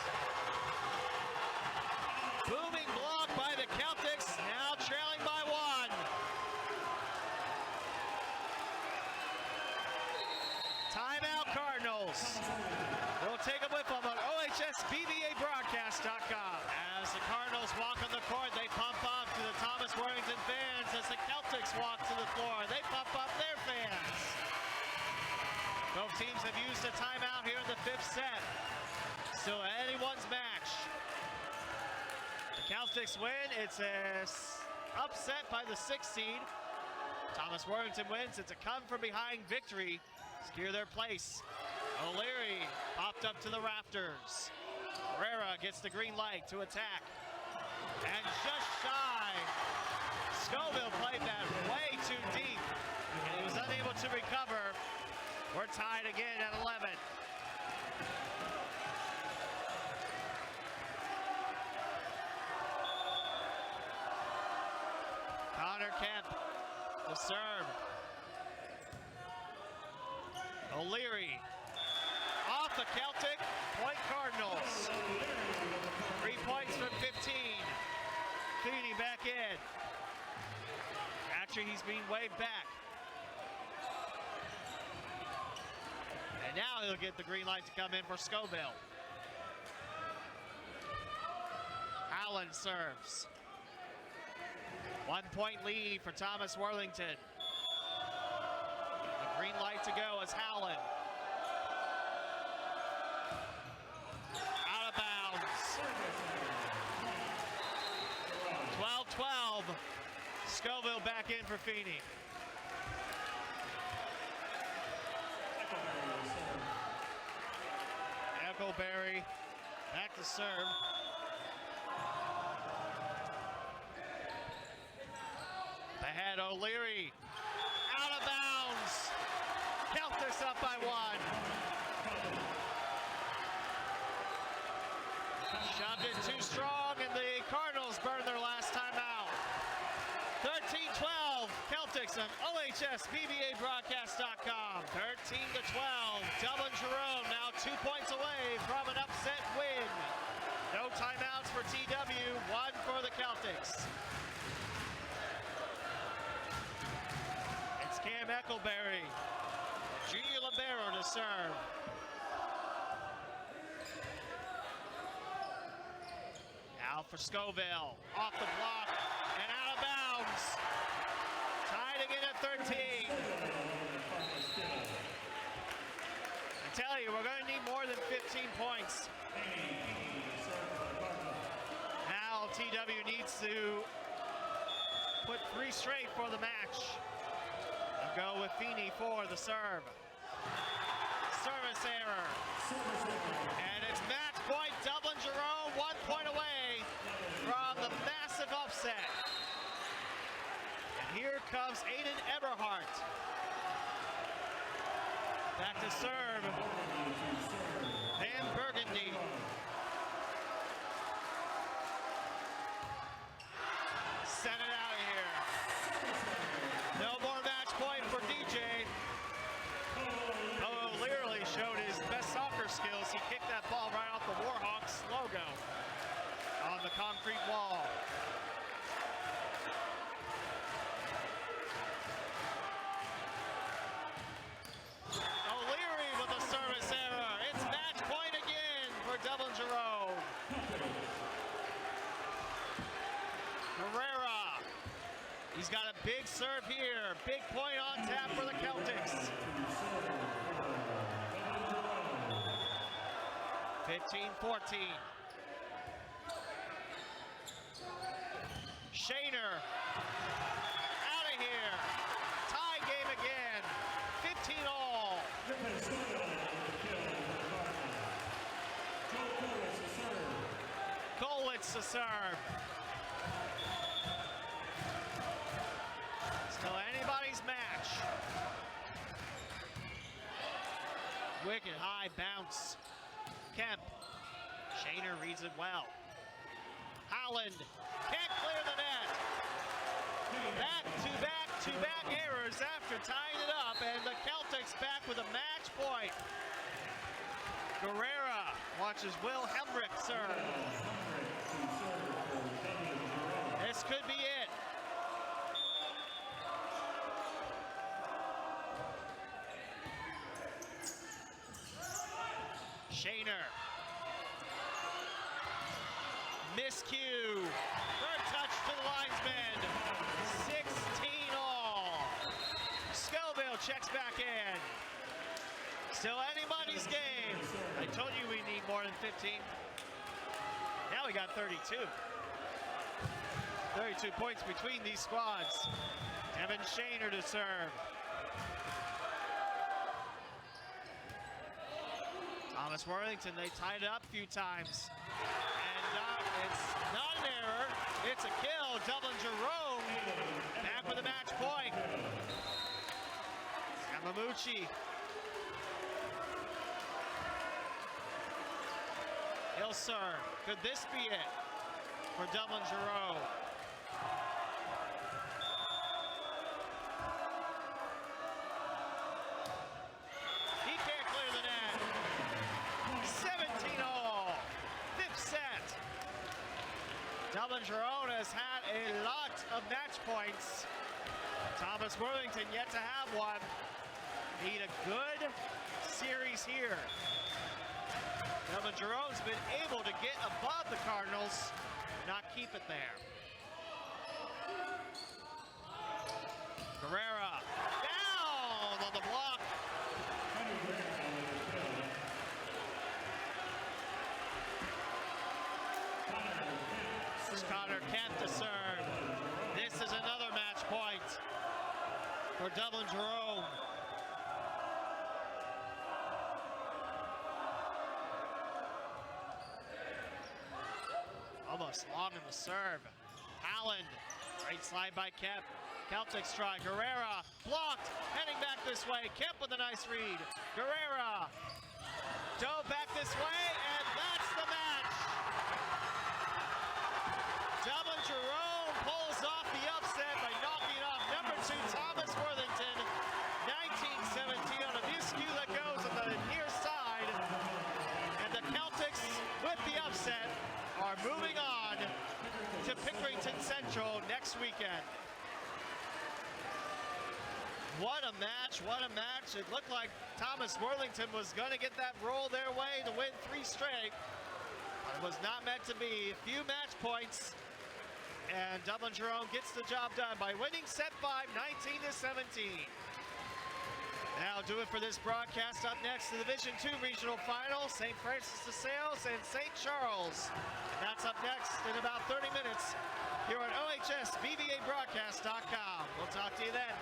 Booming block by the Celtics, now trailing by 1. Timeout Cardinals. We'll take them with them on OHSBVABroadcast.com. As the Cardinals walk on the court, they pump up to the Thomas Worthington fans. As the Celtics walk to the floor, they pump up their fans. Both teams have used a timeout here in the 5th set. Still anyone's match. The Celtics win. It's a upset by the 6th seed. Thomas Worthington wins. It's a come-from-behind victory. Secure their place. O'Leary popped up to the rafters. Herrera gets the green light to attack. And just shy. Scoville played that way too deep. And he was unable to recover. We're tied again at 11. Connor Kemp, the serve. O'Leary, off the Celtic, point Cardinals. 3 points from 15. Feeney back in. Actually, he's being waved back. And now he'll get the green light to come in for Scoville. Allen serves. 1 point lead for Thomas Worthington. The green light to go is Howland. Out of bounds. 12-12. Scoville back in for Feeney. Echoberry back to serve. Ahead O'Leary. Out of bounds. Celtics up by 1. Shoved it too strong, and the Cardinals burned their last time out. 13-12, Celtics on OHSBVABroadcast.com. 13-12, Dublin Jerome now 2 points away from an upset win. No timeouts for TW, 1 for the Celtics. It's Cam Echoberry, junior libero to serve. Now for Scoville, off the block and out of bounds. Tied again at 13. I tell you, we're going to need more than 15 points. Now TW needs to put 3 straight for the match. They'll go with Feeney for the serve. Service error. And it's match point, Dublin Jerome, 1 point away from the massive upset. And here comes Aiden Eberhardt. Back to serve. Van Burgundy. Send it out of here. No more match point for DJ. O'Leary showed his best soccer skills. He kicked that ball right off the Warhawks logo on the concrete wall. O'Leary with a service error. It's match point again for Dublin Jerome. Herrera. He's got a big serve here. Big point on tap for the Celtics. 15-14. Shaner. Out of here. Tie game again. 15 all. Kolwitz to serve. Still anybody's match. Wicked high bounce. Kemp. Shaner reads it well. Howland can't clear the net. Back-to-back errors after tying it up, and the Celtics back with a match point. Guerrera watches Will Hemrick serve. This could be it. Shaner. Miscue. Third touch to the linesman. 16 all. Scoville checks back in. Still anybody's game. I told you we need more than 15. Now we got 32. 32 points between these squads. Devin Shaner to serve. Thomas Worthington, they tied it up a few times. And it's not an error, it's a kill. Dublin Jerome back with a match point. Yamamuchi. He'll serve. Could this be it for Dublin Jerome? He can't clear the net. 17 all. Fifth set. Dublin Jerome has had a lot of match points. Thomas Worthington yet to have one. Need a good series here. Dublin Jerome's been able to get above the Cardinals, not keep it there. Guerrera down on the block. Connor Kemp to serve. This is another match point for Dublin Jerome. Almost long in the serve. Allen, great slide by Kemp. Celtics try. Guerrera blocked, heading back this way. Kemp with a nice read. Guerrera dove back this way, and that's the match. Dublin Jerome pulls off the upset by knocking off number 2 Thomas Worthington. 19-17 on a miscue that goes on the near side. And the Celtics, with the upset, are moving on to Pickerington Central next weekend. What a match, what a match. It looked like Thomas Worthington was going to get that roll their way to win 3 straight. But it was not meant to be. A few match points, and Dublin Jerome gets the job done by winning set 5, 19-17. That'll do it for this broadcast. Up next, the Division II Regional Final, St. Francis de Sales and St. Charles. And that's up next in about 30 minutes here on OHSBVABroadcast.com. We'll talk to you then.